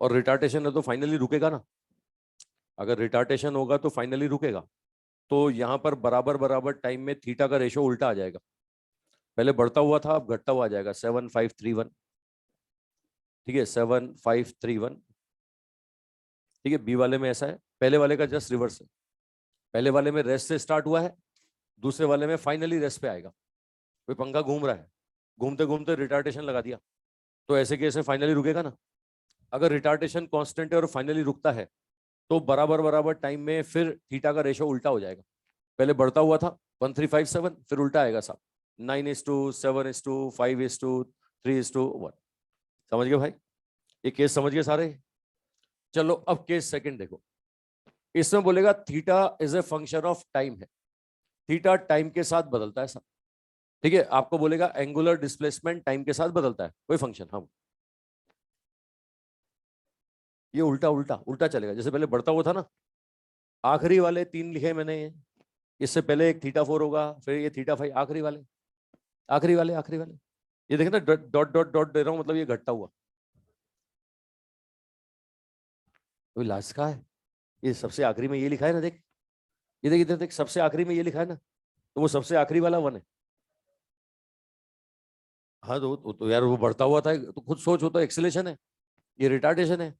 Speaker 1: और रिटार्टेशन है तो फाइनली रुकेगा ना। अगर रिटार्टेशन होगा तो फाइनली रुकेगा। तो यहां पर बराबर बराबर टाइम में थीटा का रेशो उल्टा आ जाएगा। पहले बढ़ता हुआ था, अब घटता हुआ आ जाएगा। 7531, ठीक है, 7531। ठीक है, बी वाले में ऐसा है, पहले वाले का जस्ट रिवर्स है। पहले वाले में रेस्ट से स्टार्ट हुआ है, दूसरे वाले में फाइनली रेस्ट पे आएगा। कोई पंखा घूम रहा है, घूमते घूमते रिटार्टेशन लगा दिया, तो ऐसे केस में फाइनली रुकेगा ना। अगर रिटार्टेशन कांस्टेंट है और फाइनली रुकता है, तो बराबर बराबर टाइम में फिर थीटा का रेशो उल्टा हो जाएगा। पहले बढ़ता हुआ था 1357, फिर उल्टा आएगा साहब, 9:7:5:5:3:1। समझ गए भाई? ये केस समझ गए सारे? चलो अब केस सेकंड देखो। इसमें बोलेगा theta is a function of time है, थीटा टाइम के साथ बदलता है साहब। ठीक है, आपको बोलेगा एंगुलर डिस्प्लेसमेंट टाइम के साथ बदलता है, कोई फंक्शन। हम ये उल्टा उल्टा उल्टा चलेगा, जैसे पहले बढ़ता हुआ था ना, आखिरी वाले तीन लिखे मैंने ये। इससे पहले एक थीटा 4 होगा, फिर ये थीटा 5, आखिरी वाले आखिरी वाले आखिरी वाले। ये देखे ना, डॉट डॉट डॉट डॉट दे रहा हूं, मतलब ये घटता हुआ। तो लास्ट का है, ये सबसे आखिरी में ये लिखा है ना, देख। ये देख इधर देख, सबसे आखिरी में ये लिखा है ना, तो वो सबसे आखिरी वाला वन है। हाँ तो यार वो बढ़ता हुआ था, तो खुद सोच, हो तो एक्सेलेरेशन है, ये रिटार्डेशन है।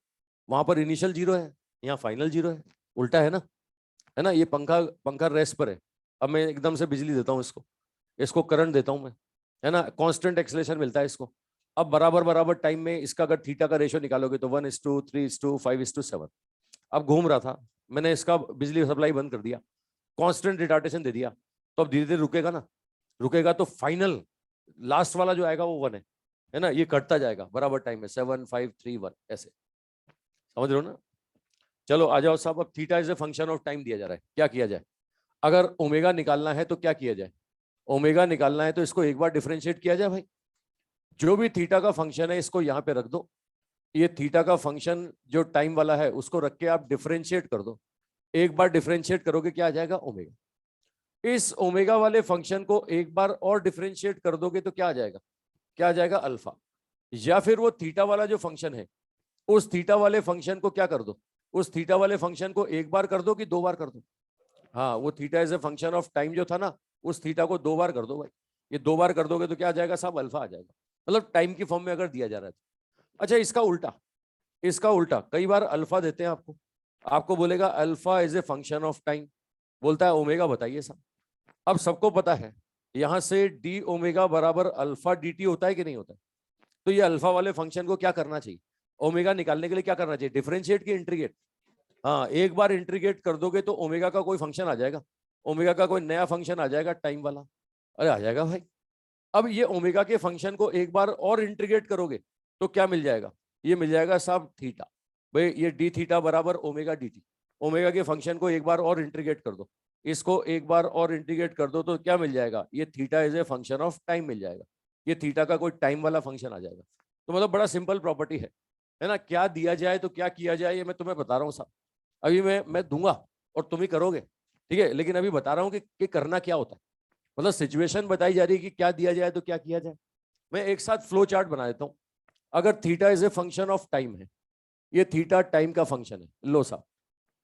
Speaker 1: वहां पर इनिशियल जीरो है, यहाँ फाइनल जीरो है। उल्टा है ना। ये पंखा पंखा रेस्ट पर है। अब मैं एकदम से बिजली देता हूँ इसको, इसको करंट देता हूँ मैं, है ना, कांस्टेंट एक्सेलेरेशन मिलता है इसको। अब बराबर बराबर टाइम में इसका अगर थीटा का रेशियो निकालोगे तो 1:3:5:7। अब घूम रहा था, मैंने इसका बिजली सप्लाई बंद कर दिया, कांस्टेंट रिटार्डेशन दे दिया, तो अब धीरे धीरे रुकेगा ना। रुकेगा तो फाइनल लास्ट वाला जो आएगा वो वन है ना। ये कटता जाएगा बराबर टाइम में, 7:5:3:1 ऐसे। समझ रहे हो ना? चलो आ जाओ साहब, अब theta is a function of time दिया जा रहा है, क्या किया जाए? अगर ओमेगा निकालना है तो क्या किया जाए? ओमेगा निकालना है तो इसको एक बार डिफरेंशिएट किया जाए भाई। जो भी थीटा का फंक्शन है इसको यहाँ पे रख दो। ये थीटा का फंक्शन जो टाइम वाला है उसको रख के आप डिफरेंशिएट कर दो। एक बार डिफरेंशिएट करोगे क्या आ जाएगा? ओमेगा। इस ओमेगा वाले फंक्शन को एक बार और डिफरेंशिएट कर दोगे तो क्या आ जाएगा? क्या आ जाएगा? अल्फा। या फिर वो थीटा वाला जो फंक्शन है, उस थीटा वाले फंक्शन को क्या कर दो? उस थीटा वाले फंक्शन को एक बार कर दो कि दो बार कर दो? हाँ, वो theta is a function of time जो था ना, उस थीटा को दो बार कर दो भाई। ये दो बार कर दोगे तो क्या आ जाएगा साहब? अल्फा आ जाएगा। मतलब टाइम की फॉर्म में अगर दिया जा रहा है तो। अच्छा, इसका उल्टा, इसका उल्टा कई बार अल्फा देते हैं आपको, आपको बोलेगा alpha is a function of time, बोलता है ओमेगा बताइए साहब। अब सबको पता है यहां से डी ओमेगा बराबर अल्फा डी टी होता है कि नहीं होता है? तो ये अल्फा वाले फंक्शन को क्या करना चाहिए? ओमेगा निकालने के लिए क्या करना चाहिए? डिफरेंशिएट की इंटीग्रेट? हाँ, एक बार इंटीग्रेट कर दोगे तो ओमेगा का कोई फंक्शन आ जाएगा, ओमेगा का कोई नया फंक्शन आ जाएगा टाइम वाला। अरे आ जाएगा भाई। अब ये ओमेगा के फंक्शन को एक बार और इंटीग्रेट करोगे तो क्या मिल जाएगा? ये मिल जाएगा साहब थीटा। भाई ये डी थीटा बराबर ओमेगा डी टी। ओमेगा के फंक्शन को एक बार और इंटीग्रेट कर दो, इसको एक बार और इंटीग्रेट कर दो तो क्या मिल जाएगा? ये theta is a function of time मिल जाएगा। ये थीटा का कोई टाइम वाला फंक्शन आ जाएगा। तो मतलब बड़ा सिंपल प्रॉपर्टी है ना। क्या दिया जाए तो क्या किया जाए ये मैं तुम्हें बता रहा हूँ साहब। अभी मैं दूंगा और तुम ही करोगे, ठीक है, लेकिन अभी बता रहा हूँ कि करना क्या होता है। मतलब सिचुएशन बताई जा रही है कि क्या दिया जाए तो क्या किया जाए। मैं एक साथ फ्लो चार्ट बना देता हूं। अगर theta is a function of time है, ये थीटा टाइम का फंक्शन है, लो साहब।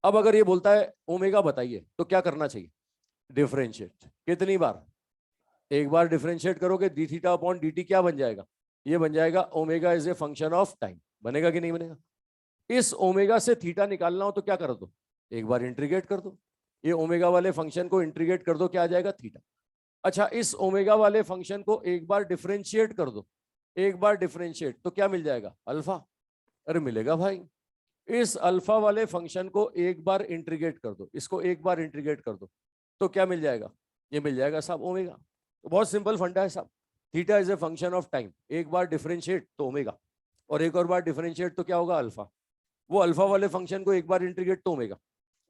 Speaker 1: अब अगर ये बोलता है ओमेगा बताइए तो क्या करना चाहिए? डिफरेंशिएट। कितनी बार? एक बार डिफरेंशिएट करोगे D theta upon d T क्या बन जाएगा? ये बन जाएगा omega is a function of time. बनेगा कि नहीं बनेगा? इस ओमेगा से थीटा निकालना हो तो क्या कर दो? एक बार इंटीग्रेट कर दो। ये ओमेगा वाले फंक्शन को इंटीग्रेट कर दो, क्या आ जाएगा? थीटा। अच्छा, इस ओमेगा वाले फंक्शन को एक बार डिफरेंशिएट कर दो, एक बार डिफरेंशिएट तो क्या मिल जाएगा? अल्फा। अरे मिलेगा भाई। इस अल्फा वाले फंक्शन को एक बार इंटीग्रेट कर दो, इसको एक बार इंटीग्रेट कर दो, तो क्या मिल जाएगा? ये मिल जाएगा साहब ओमेगा। तो बहुत सिंपल फंडा है साहब। Theta is a function of time, एक बार डिफरेंशिएट तो ओमेगा, और एक और बार डिफरेंशिएट तो क्या होगा? अल्फा। वो अल्फा वाले फंक्शन को एक बार इंटीग्रेट तो ओमेगा,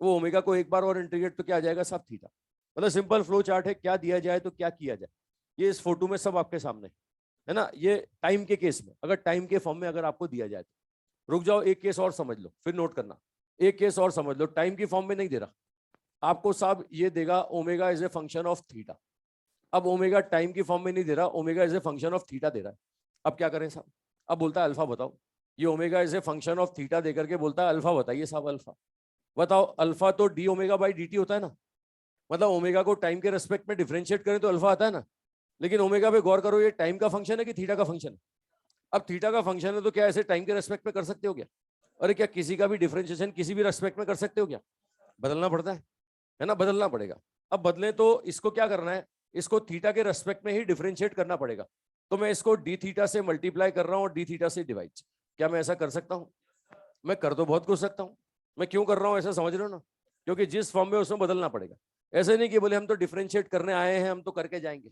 Speaker 1: वो ओमेगा को एक बार और इंटीग्रेट तो क्या आ जाएगा साहब? थीटा। मतलब सिंपल फ्लो चार्ट है, क्या दिया जाए तो क्या किया जाए, ये इस फोटो में सब आपके सामने है ना। ये टाइम के केस में, अगर टाइम के फॉर्म में अगर आपको दिया जाए तो रुक जाओ, एक केस और समझ लो फिर नोट करना। एक केस और समझ लो, टाइम की फॉर्म में नहीं दे रहा आपको साहब, ये देगा omega is a function of theta. अब ओमेगा टाइम की फॉर्म में नहीं दे रहा, omega is a function of theta दे रहा है। अब क्या करें साहब? अब बोलता है अल्फा बताओ। ये omega is a function of theta देकर के बोलता है अल्फा बताइए साहब। अल्फा बताओ। अल्फा तो D omega by d t होता है ना, मतलब ओमेगा को टाइम के रेस्पेक्ट में डिफरेंशिएट करें तो अल्फा आता है ना। लेकिन ओमेगा पे गौर करो, ये टाइम का फंक्शन है कि थीटा का फंक्शन है? अब थीटा का फंक्शन है तो क्या ऐसे टाइम के रेस्पेक्ट में कर सकते हो क्या? अरे क्या किसी का भी डिफरेंशिएशन किसी भी रेस्पेक्ट में कर सकते हो क्या? बदलना पड़ता है ना, बदलना पड़ेगा। अब बदले तो इसको क्या करना है, इसको थीटा के रेस्पेक्ट में ही डिफरेंशिएट करना पड़ेगा। तो मैं इसको डी थीटा से मल्टीप्लाई कर रहा हूँ और डी थीटा से डिवाइड। क्या मैं ऐसा कर सकता हूँ? मैं कर तो बहुत कुछ सकता हूँ। मैं क्यों कर रहा हूँ ऐसा समझ रहे हो ना? क्योंकि जिस फॉर्म में उसमें बदलना पड़ेगा। ऐसे नहीं कि बोले हम तो डिफरेंशिएट करने आए हैं, हम तो करके जाएंगे,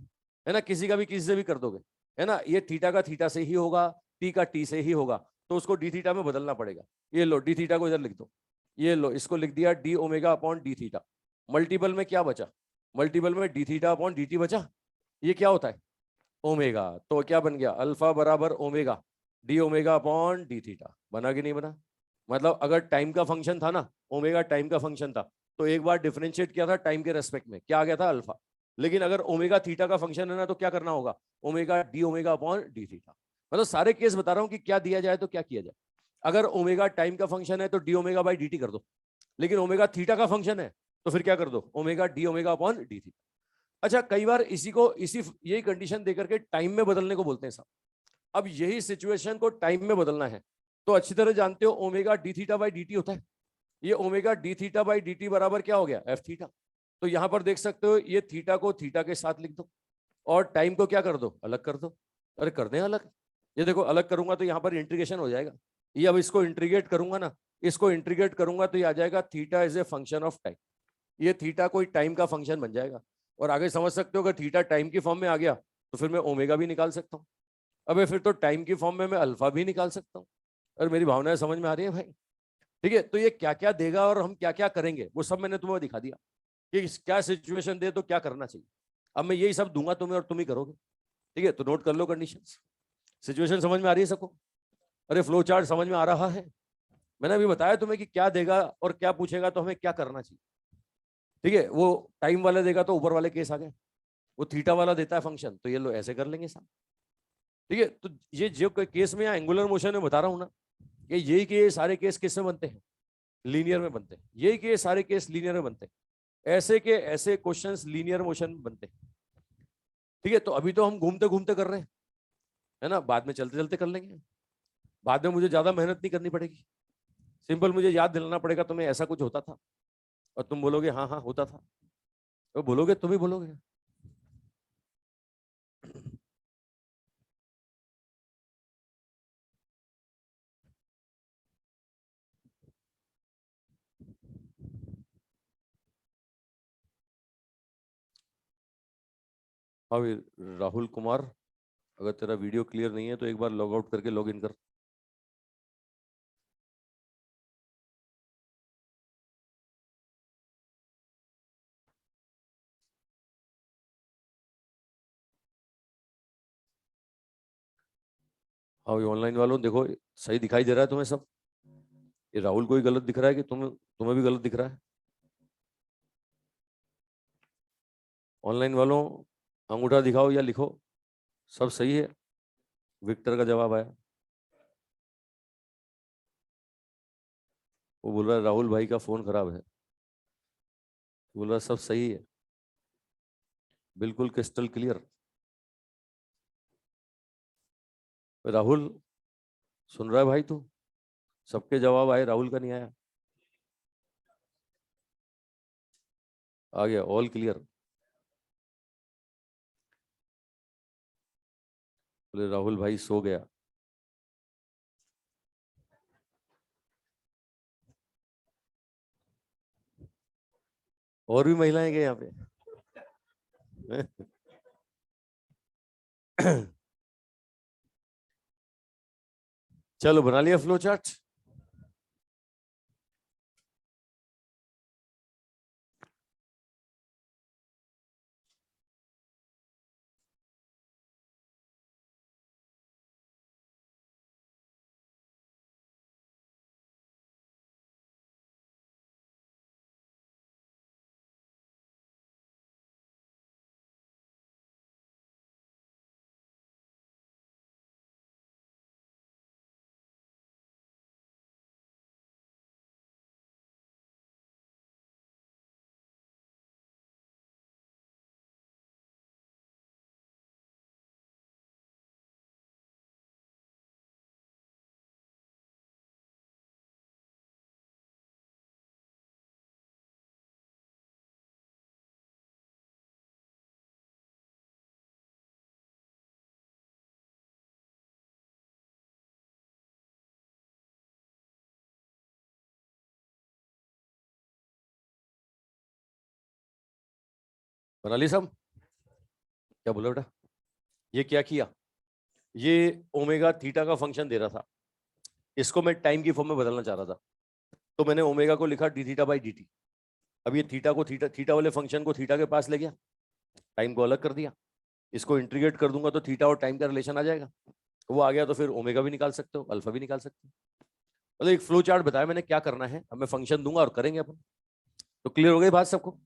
Speaker 1: है ना। किसी का भी किसी से भी कर दोगे, है ना। ये थीटा का थीटा से ही होगा, टी का टी से ही होगा, तो उसको डी थीटा में बदलना पड़ेगा। ये लो डी थीटा को इधर लिख दो, ये लो इसको लिख दिया D omega upon D theta. Multiple में क्या बचा? मल्टीपल में D theta upon d T बचा। ये क्या होता है? ओमेगा। तो क्या बन गया? अल्फा बराबर omega D omega upon D theta. बना कि नहीं बना? मतलब अगर टाइम का फंक्शन था ना, ओमेगा टाइम का फंक्शन था, तो एक बार डिफरेंशिएट किया था टाइम के रेस्पेक्ट में, क्या आ गया था? अल्फा। लेकिन अगर ओमेगा थीटा का फंक्शन है ना, तो क्या करना होगा? Omega D omega upon D theta. मतलब सारे केस बता रहा हूं कि क्या दिया जाए तो क्या किया जाए। अगर ओमेगा टाइम का फंक्शन है तो D omega by d T कर दो, लेकिन ओमेगा थीटा का फंक्शन है तो फिर क्या कर दो? Omega D omega upon D theta. अच्छा, कई बार इसी को इसी यही कंडीशन देकर के टाइम में बदलने को बोलते हैं साहब। अब यही सिचुएशन को टाइम में बदलना है, तो अच्छी तरह जानते हो omega d theta by d t होता है। ये omega d theta by d T बराबर क्या हो गया? F theta. तो यहां पर देख सकते हो, ये थीटा को थीटा के साथ लिख दो और टाइम को क्या कर दो? अलग कर दो। अरे कर दें अलग। ये देखो अलग करूंगा तो यहाँ पर इंटीग्रेशन हो जाएगा। ये अब इसको इंटीग्रेट करूंगा ना, इसको इंटीग्रेट करूंगा तो ये आ जाएगा theta is a function of time. ये थीटा कोई टाइम का फंक्शन बन जाएगा। और आगे समझ सकते हो, अगर थीटा टाइम की फॉर्म में आ गया तो फिर मैं ओमेगा भी निकाल सकता हूँ। अबे फिर तो टाइम की फॉर्म में मैं अल्फा भी निकाल सकता हूँ। और मेरी भावनाएं समझ में आ रही है भाई? ठीक है, तो ये क्या क्या देगा और हम क्या क्या करेंगे वो सब मैंने तुम्हें दिखा दिया कि क्या सिचुएशन दे तो क्या करना चाहिए। अब मैं यही सब दूंगा तुम्हें और तुम ही करोगे। ठीक है, तो नोट कर लो कंडीशंस। सिचुएशन समझ में आ रही है सबको? अरे फ्लो चार्ट समझ में आ रहा है? मैंने अभी बताया तुम्हें कि क्या देगा और क्या पूछेगा तो हमें क्या करना चाहिए। ठीक है, वो टाइम वाला देगा तो ऊपर वाले केस आ गए, वो थीटा वाला देता है फंक्शन तो ये लो ऐसे कर लेंगे साहब। ठीक है, तो ये जो केस में एंगुलर मोशन में बता रहा हूं ना, ये यही के सारे केस किस में बनते हैं? लीनियर में बनते हैं। यही के सारे केस लीनियर में बनते हैं। ऐसे के ऐसे क्वेश्चंस लीनियर मोशन में बनते हैं। ठीक है, तो अभी तो हम घूमते घूमते कर रहे हैं, है ना। बाद में चलते चलते कर लेंगे। बाद में मुझे ज्यादा मेहनत नहीं करनी पड़ेगी। सिंपल मुझे याद दिलाना पड़ेगा तुम्हें ऐसा कुछ होता था, और तुम बोलोगे हाँ हाँ होता था। तो बोलोगे, तुम ही बोलोगे। हाँ भी, राहुल कुमार, अगर तेरा वीडियो क्लियर नहीं है तो एक बार लॉग आउट करके लॉग इन कर। हाँ, ये ऑनलाइन वालों देखो, सही दिखाई दे रहा है तुम्हें सब? ये राहुल को ही गलत दिख रहा है कि तुम्हें तुम्हें भी गलत दिख रहा है? ऑनलाइन वालों अंगूठा दिखाओ या लिखो, सब सही है। विक्टर का जवाब आया। वो बोल रहा है राहुल भाई का फोन खराब है। बोल रहा है सब सही है, बिल्कुल क्रिस्टल क्लियर। राहुल सुन रहा है भाई तू? सबके जवाब आए, राहुल का नहीं आया। आ गया ऑल क्लियर। बोले राहुल भाई सो गया। और भी महिलाएं गए यहाँ पे। चलो बना लिया फ्लो चार्ट। बना ली सब? क्या बोला बेटा? ये क्या किया? ये ओमेगा थीटा का फंक्शन दे रहा था, इसको मैं टाइम की फॉर्म में बदलना चाह रहा था, तो मैंने ओमेगा को लिखा D theta by d T. अब ये थीटा को थीटा थीटा वाले फंक्शन को थीटा के पास ले गया, टाइम को अलग कर दिया, इसको इंटीग्रेट कर दूंगा तो थीटा और टाइम का रिलेशन आ जाएगा। वो आ गया तो फिर ओमेगा भी निकाल सकते हो, अल्फा भी निकाल सकते हो। मतलब एक फ्लो चार्ट बताया मैंने क्या करना है, अब मैं फंक्शन दूंगा और करेंगे अपन। तो क्लियर हो गई बात सबको?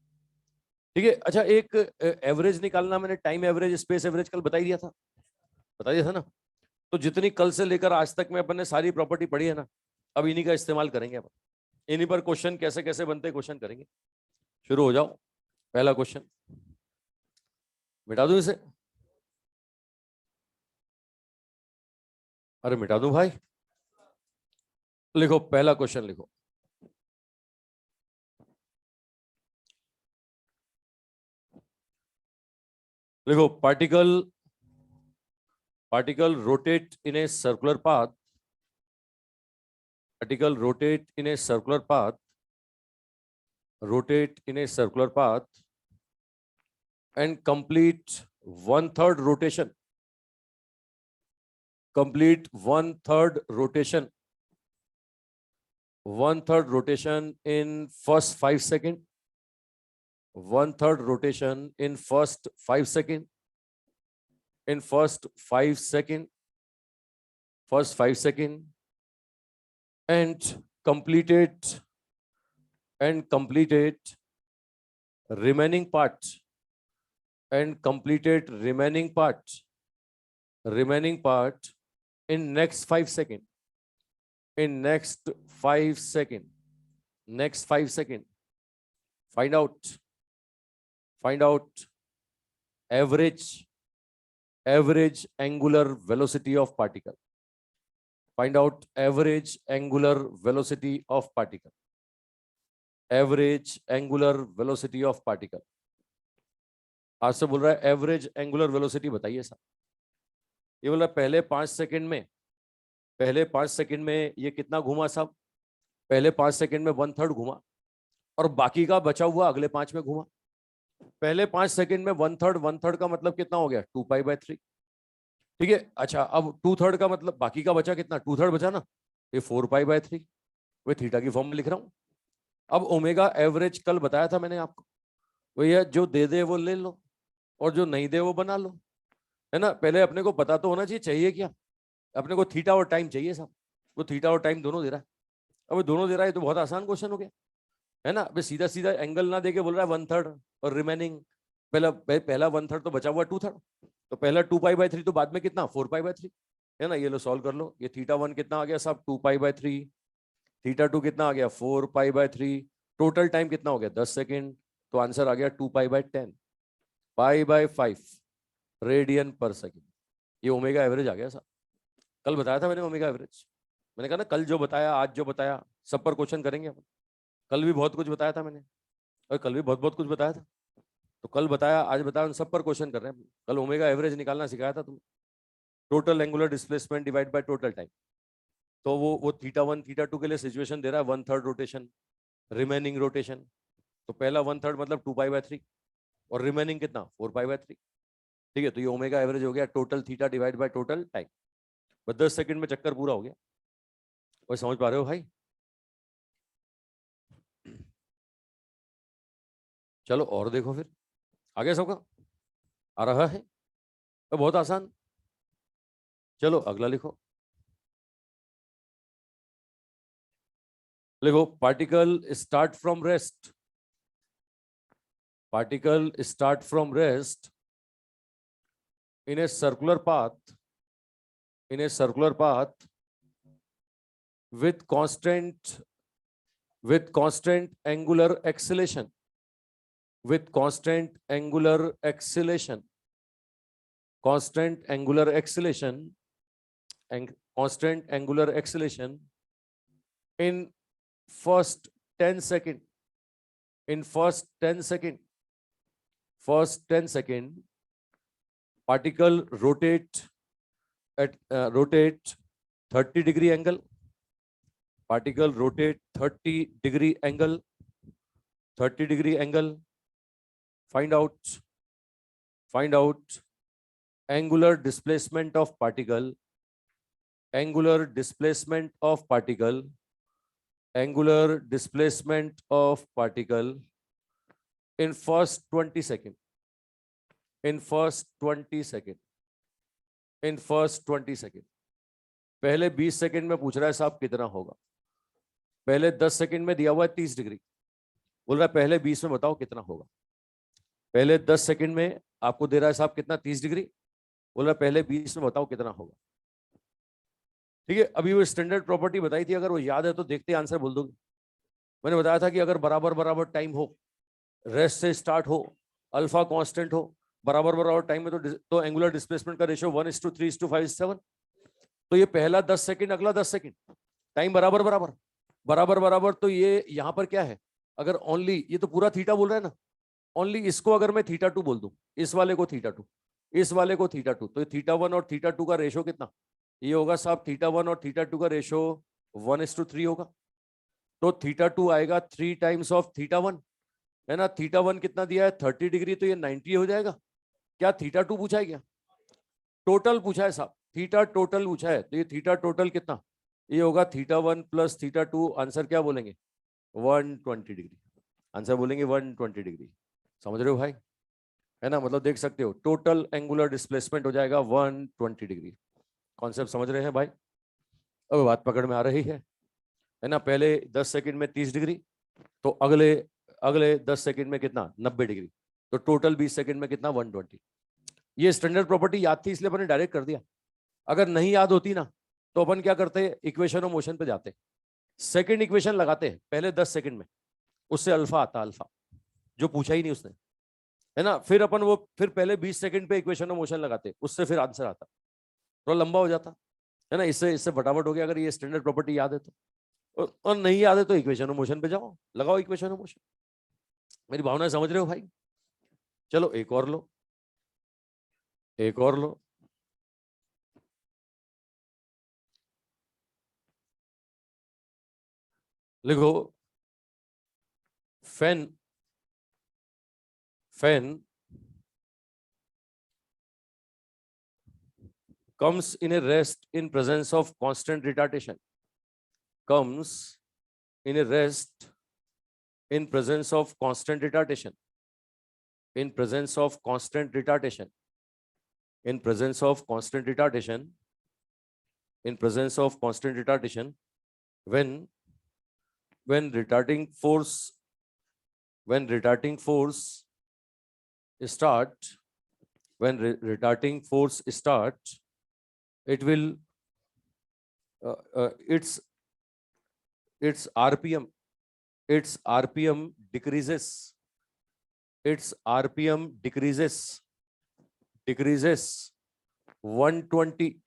Speaker 1: ठीक है। अच्छा, एक एवरेज निकालना, मैंने टाइम एवरेज स्पेस एवरेज कल बता दिया था ना। तो जितनी कल से लेकर आज तक में अपन ने सारी प्रॉपर्टी पढ़ी है ना, अब इन्हीं का इस्तेमाल करेंगे अपन। इन्हीं पर क्वेश्चन कैसे कैसे बनते क्वेश्चन करेंगे। शुरू हो जाओ। पहला क्वेश्चन मिटा दूं इसे? अरे मिटा दूं भाई? लिखो पहला क्वेश्चन लिखो। लिखो particle rotate in a circular path. Particle rotate in a circular path. Rotate in a circular path and complete 1/3 rotation. Complete 1/3 rotation. 1/3 rotation in first 5 seconds. 1/3 rotation in first 5 seconds. In first 5 seconds. First 5 seconds. And completed remaining part. And completed remaining part in next 5 seconds. In next 5 seconds. Next 5 seconds. Find out average angular velocity of particle. Find out average angular velocity of particle. Average angular velocity of particle. आज से बोल रहा है average angular velocity बताइए साहब। ये बोल रहा है पहले 5 सेकंड में ये कितना घूमा साहब? पहले 5 सेकंड में 1/3 घूमा और बाकी का बचा हुआ अगले 5 में घूमा। पहले 5 सेकंड में 1/3 का मतलब कितना हो गया? 2π/3। ठीक है। अच्छा, अब 2/3 का मतलब बाकी का बचा कितना? 2/3 बचा ना, ये 4π/3। वे थीटा की फॉर्म में लिख रहा हूं। अब ओमेगा एवरेज कल बताया था मैंने आपको, भैया जो दे दे वो ले लो और जो नहीं दे वो बना लो, है ना। पहले अपने को पता तो होना चाहिए क्या? अपने को थीटा और टाइम चाहिए साहब। वो थीटा और टाइम दोनों दे रहा है। अब दोनों दे रहा है तो बहुत आसान क्वेश्चन हो गया, है ना। अभी सीधा सीधा एंगल ना देके बोल रहा है 1/3 और रिमेनिंग पहला 1/3 तो बचा हुआ 2/3। तो पहला 2π/3 तो बाद में कितना? 4π/3, है ना। ये लो सॉल्व कर लो। ये θ1 कितना आ गया साहब? 2π/3। θ2 कितना आ गया? 4π/3। टोटल टाइम कितना हो गया? 10 सेकेंड। तो आंसर आ गया 2π/10, π/5 रेडियन पर सेकेंड। ये ओमेगा एवरेज आ गया साहब। कल बताया था मैंने ओमेगा एवरेज। मैंने कहा ना, कल जो बताया आज जो बताया सब पर क्वेश्चन करेंगे अपन। कल भी बहुत कुछ बताया था मैंने, और कल भी बहुत बहुत कुछ बताया था। तो कल बताया आज बताया, उन सब पर क्वेश्चन कर रहे हैं। कल ओमेगा एवरेज निकालना सिखाया था तुम। Total angular displacement divide by total time. तो वो θ1 θ2 के लिए सिचुएशन दे रहा है 1/3 रोटेशन, रिमेनिंग रोटेशन। तो पहला 1/3 मतलब 2π/3 और रिमेनिंग कितना 4π/3। ठीक है, तो ये ओमेगा एवरेज हो गया total theta divide by total time. बस 10 सेकंड में चक्कर पूरा हो गया। और समझ पा रहे हो भाई? चलो और देखो फिर आगे सबका आ रहा है तो बहुत आसान। चलो अगला लिखो। लिखो particle start from rest. Particle start from rest in a circular path with constant angular acceleration with constant angular acceleration in first 10 second first 10 second particle rotate 30-degree angle. Particle rotate 30-degree angle. 30-degree angle. Find out angular displacement of particle. Angular displacement of particle in first 20 second. In first 20 second. पहले 20 second में पूछ रहा है साहब कितना होगा। पहले 10 second में दिया हुआ है 30 डिग्री, बोल रहा है पहले 20 में बताओ कितना होगा। पहले 10 सेकंड में आपको दे रहा है साहब कितना 30 डिग्री, बोल रहा है पहले 20 में बताओ कितना होगा। ठीक है, अभी वो स्टैंडर्ड प्रॉपर्टी बताई थी, अगर वो याद है तो देखते आंसर बोल दोगे। मैंने बताया था कि अगर बराबर बराबर टाइम हो, रेस्ट से स्टार्ट हो, अल्फा कांस्टेंट हो, बराबर बराबर टाइम में तो एंगुलर डिस्प्लेसमेंट का रेशियो 1:3:5:7। तो ये पहला 10 सेकंड, अगला 10 सेकंड, टाइम बराबर बराबर बराबर बराबर। तो ये यहां पर क्या है, अगर ओनली ये तो पूरा थीटा बोल रहा है ना, ओनली इसको अगर मैं θ2 बोल दूं, इस वाले को θ2, इस वाले को θ2, तो θ1 और θ2 का रेशियो कितना ये होगा साहब। θ1 और θ2 का रेशियो 1:3 होगा। तो θ2 आएगा 3 टाइम्स ऑफ θ1, है ना। θ1 कितना दिया है 30 डिग्री, तो ये 90 हो जाएगा। क्या θ2 पूछा है, क्या टोटल पूछा है साहब, थीटा टोटल पूछा है। तो ये थीटा टोटल कितना, ये होगा θ1 प्लस θ2। आंसर क्या बोलेंगे 120 डिग्री। आंसर बोलेंगे 120 डिग्री। समझ रहे हो भाई, है ना। मतलब देख सकते हो टोटल एंगुलर डिस्प्लेसमेंट हो जाएगा 120 डिग्री। कॉन्सेप्ट समझ रहे हैं भाई? अब बात पकड़ में आ रही है ना। पहले 10 सेकंड में 30 डिग्री, तो अगले अगले 10 सेकंड में कितना 90 डिग्री, तो टोटल 20 सेकंड में कितना 120। ये स्टैंडर्ड प्रॉपर्टी याद थी इसलिए अपन ने डायरेक्ट कर दिया। अगर नहीं याद होती ना तो अपन क्या करते, इक्वेशन ऑफ मोशन पे जाते, सेकंड इक्वेशन लगाते हैं पहले 10 सेकंड में, उससे अल्फा आता, अल्फा जो पूछा ही नहीं उसने, है ना। फिर अपन वो फिर पहले 20 सेकंड पे इक्वेशन ऑफ मोशन लगाते, उससे फिर आंसर आता, थोड़ा लंबा हो जाता, है ना। इससे इससे फटाफट हो गया अगर ये स्टैंडर्ड प्रॉपर्टी याद है तो। और नहीं याद है तो इक्वेशन ऑफ मोशन पे जाओ, लगाओ इक्वेशन ऑफ मोशन। मेरी भावना समझ रहे हो भाई? चलो एक और लो, एक और लो। लिखो fan comes in a rest in presence of constant retardation. Comes in a rest in presence of constant retardation. In presence of constant retardation. In presence of constant retardation. In presence of constant retardation. When retarding force start, when retarding force start, it will its RPM decreases. Its RPM decreases 120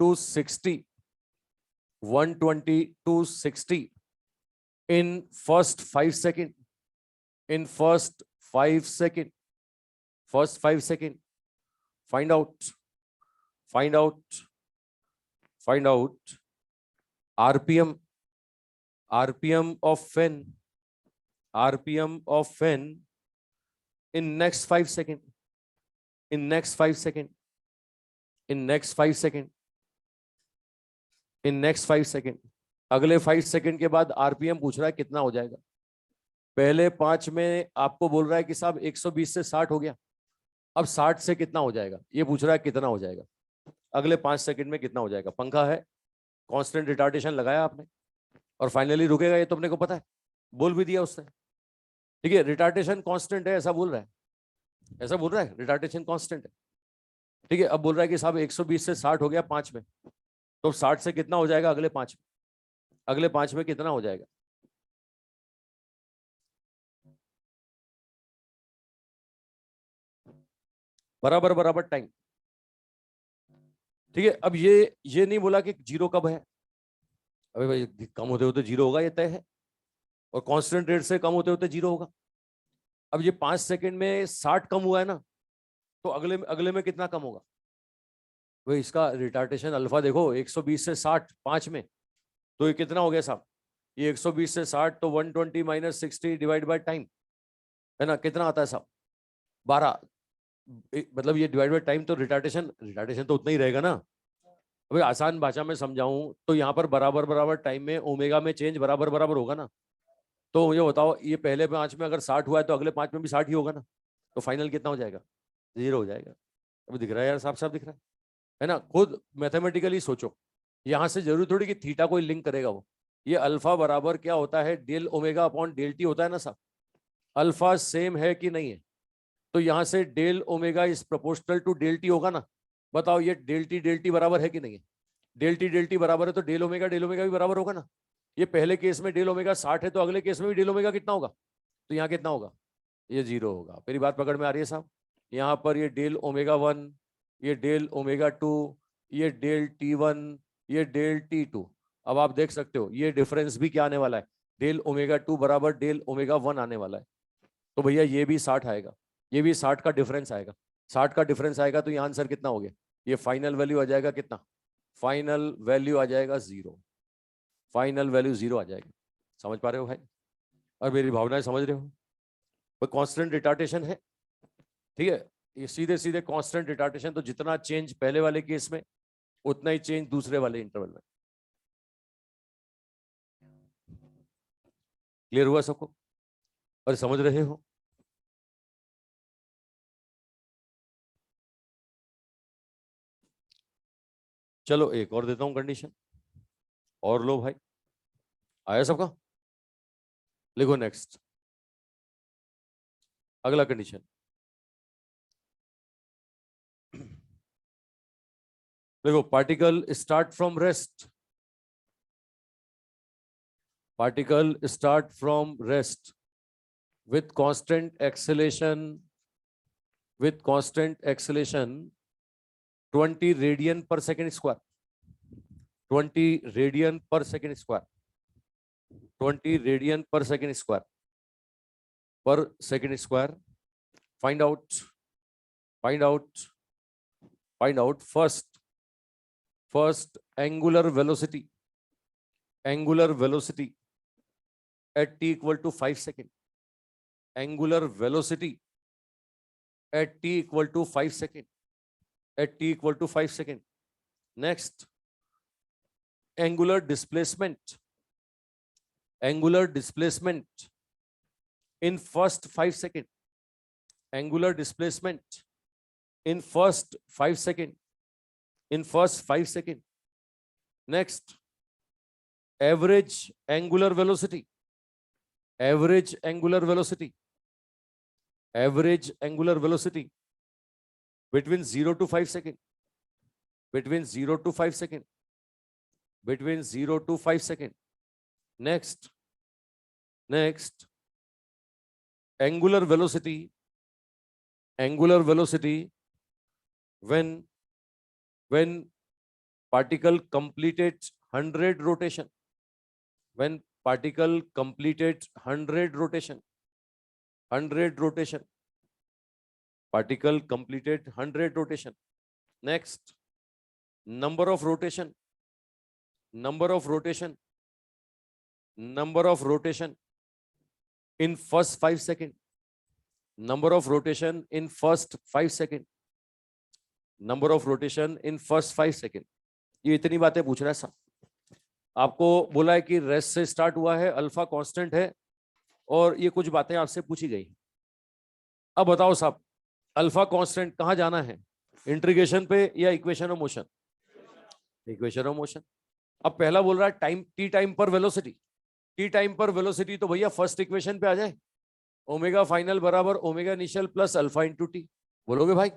Speaker 1: to 60 in first 5 second. In first 5 second. Find out RPM RPM of fan, RPM of fan in next 5 second, in next 5 second, in next 5 second, in next 5 second. अगले 5 second के बाद RPM पूछ रहा है कितना हो जाएगा। पहले 5 में आपको बोल रहा है कि साहब 120 से 60 हो गया, अब 60 से कितना हो जाएगा ये पूछ रहा है, कितना हो जाएगा अगले 5 सेकंड में, कितना हो जाएगा। पंखा है, कांस्टेंट रिटार्डेशन लगाया आपने और फाइनली रुकेगा, ये तो अपने को पता है, बोल भी दिया उसने। ठीक है, रिटार्डेशन कांस्टेंट है ऐसा बोल रहा है, ऐसा बोल रहा है रिटार्डेशन कांस्टेंट है। ठीक है, अब बोल रहा है कि साहब 120 से 60 हो गया 5 में, तो 60 से कितना हो जाएगा अगले 5 में, अगले 5 में कितना हो जाएगा। बराबर बराबर टाइम। ठीक है, अब ये नहीं बोला कि जीरो कब है, अबे भाई कम होते होते जीरो होगा ये तय है, और कांस्टेंट रेट से कम होते होते जीरो होगा। अब ये 5 सेकंड में 60 कम हुआ है ना, तो अगले अगले में कितना कम होगा। भाई इसका रिटार्डेशन अल्फा देखो, 120 से 60 5 में, तो ये कितना हो गया साहब, ये 120 से 60 तो 120 माइनस 60 डिवाइड बाय टाइम है ना, कितना आता है साहब 12। मतलब ये डिवाइड बाय टाइम, तो रिटार्डेशन रिटार्डेशन तो उतना ही रहेगा ना। अभी आसान भाषा में समझाऊं तो यहाँ पर बराबर बराबर टाइम में ओमेगा में चेंज बराबर बराबर होगा ना। तो मुझे बताओ, ये पहले 5 में अगर 60 हुआ है तो अगले 5 में भी 60 ही होगा ना, तो फाइनल कितना हो जाएगा, जीरो हो जाएगा। अभी दिख रहा है यार, साफ साफ दिख रहा है ना। खुद मैथमेटिकली सोचो, यहाँ से जरूरी थोड़ी कि थीटा कोई लिंक करेगा वो। ये अल्फा बराबर क्या होता है, del omega upon del t होता है ना साहब। अल्फा सेम है कि नहीं है, तो यहाँ से del omega is proportional to del t होगा ना। बताओ ये डेल टी बराबर है कि नहीं है, डेल टी बराबर है तो डेल ओमेगा भी बराबर होगा ना। ये पहले केस में डेल ओमेगा 60 है, तो अगले केस में भी डेल ओमेगा कितना होगा, तो यहाँ कितना होगा, ये जीरो होगा। मेरी बात पकड़ में आ रही है साहब। यहाँ पर ये डेल ओमेगा 1, ये डेल ओमेगा 2, ये डेल T1, ये डेल T2। अब आप देख सकते हो ये डिफरेंस भी क्या आने वाला है, डेल ओमेगा 2 बराबर डेल ओमेगा 1 आने वाला है। तो भैया ये भी 60 आएगा, ये भी 60 का डिफरेंस आएगा। 60 का डिफरेंस आएगा तो ये आंसर कितना हो गया, ये फाइनल वैल्यू आ जाएगा कितना, फाइनल वैल्यू आ जाएगा 0, फाइनल वैल्यू 0 आ जाएगी। समझ पा रहे हो भाई, और मेरी भावनाएं समझ रहे हो। वो कांस्टेंट रिटार्डेशन है। ठीक है, ये सीधे सीधे कांस्टेंट रिटार्डेशन, तो जितना चेंज पहले वाले केस में उतना ही चेंज दूसरे वाले इंटरवल में। क्लियर हुआ सबको और समझ रहे हो। चलो एक और देता हूं कंडीशन, और लो भाई, आया सबका। लिखो नेक्स्ट, अगला कंडीशन। देखो, particle start from rest, particle start from rest with constant acceleration, 20 radian per second square, 20 radian per second square, 20 radian per second square, find out find out find out first angular velocity at t equal to 5 second, angular velocity at t equal to 5 second, at t equal to 5 second. Next, angular displacement in first 5 second, angular displacement in first 5 second, in first 5 second. Next, average angular velocity, average angular velocity, average angular velocity between 0 to 5 second, between 0 to 5 second, between 0 to 5 second. Next, angular velocity when particle completed 100 rotation, when particle completed 100 rotation, 100 rotation, particle completed 100 rotation. Next, number of rotation number of rotation in first 5 second, number of rotation in first 5 second, number of rotation in first 5 second. ये इतनी बातें पूछ रहा है साहब. आपको बोला है कि रेस्ट से स्टार्ट हुआ है, अल्फा कांस्टेंट है, और ये कुछ बातें आपसे पूछी गई. अब बताओ साहब, अल्फा कांस्टेंट कहाँ जाना है, इंटीग्रेशन पे या equation of motion? Equation of motion. अब पहला बोल रहा है टाइम, टी टाइम पर वेलोसिटी. टी टाइम पर वेलोसिटी तो भैया फर्स्ट इक्वेशन पे आ जाए, ओमेगा फाइनल बराबर omega initial plus alpha into T. बोलोगे भाई?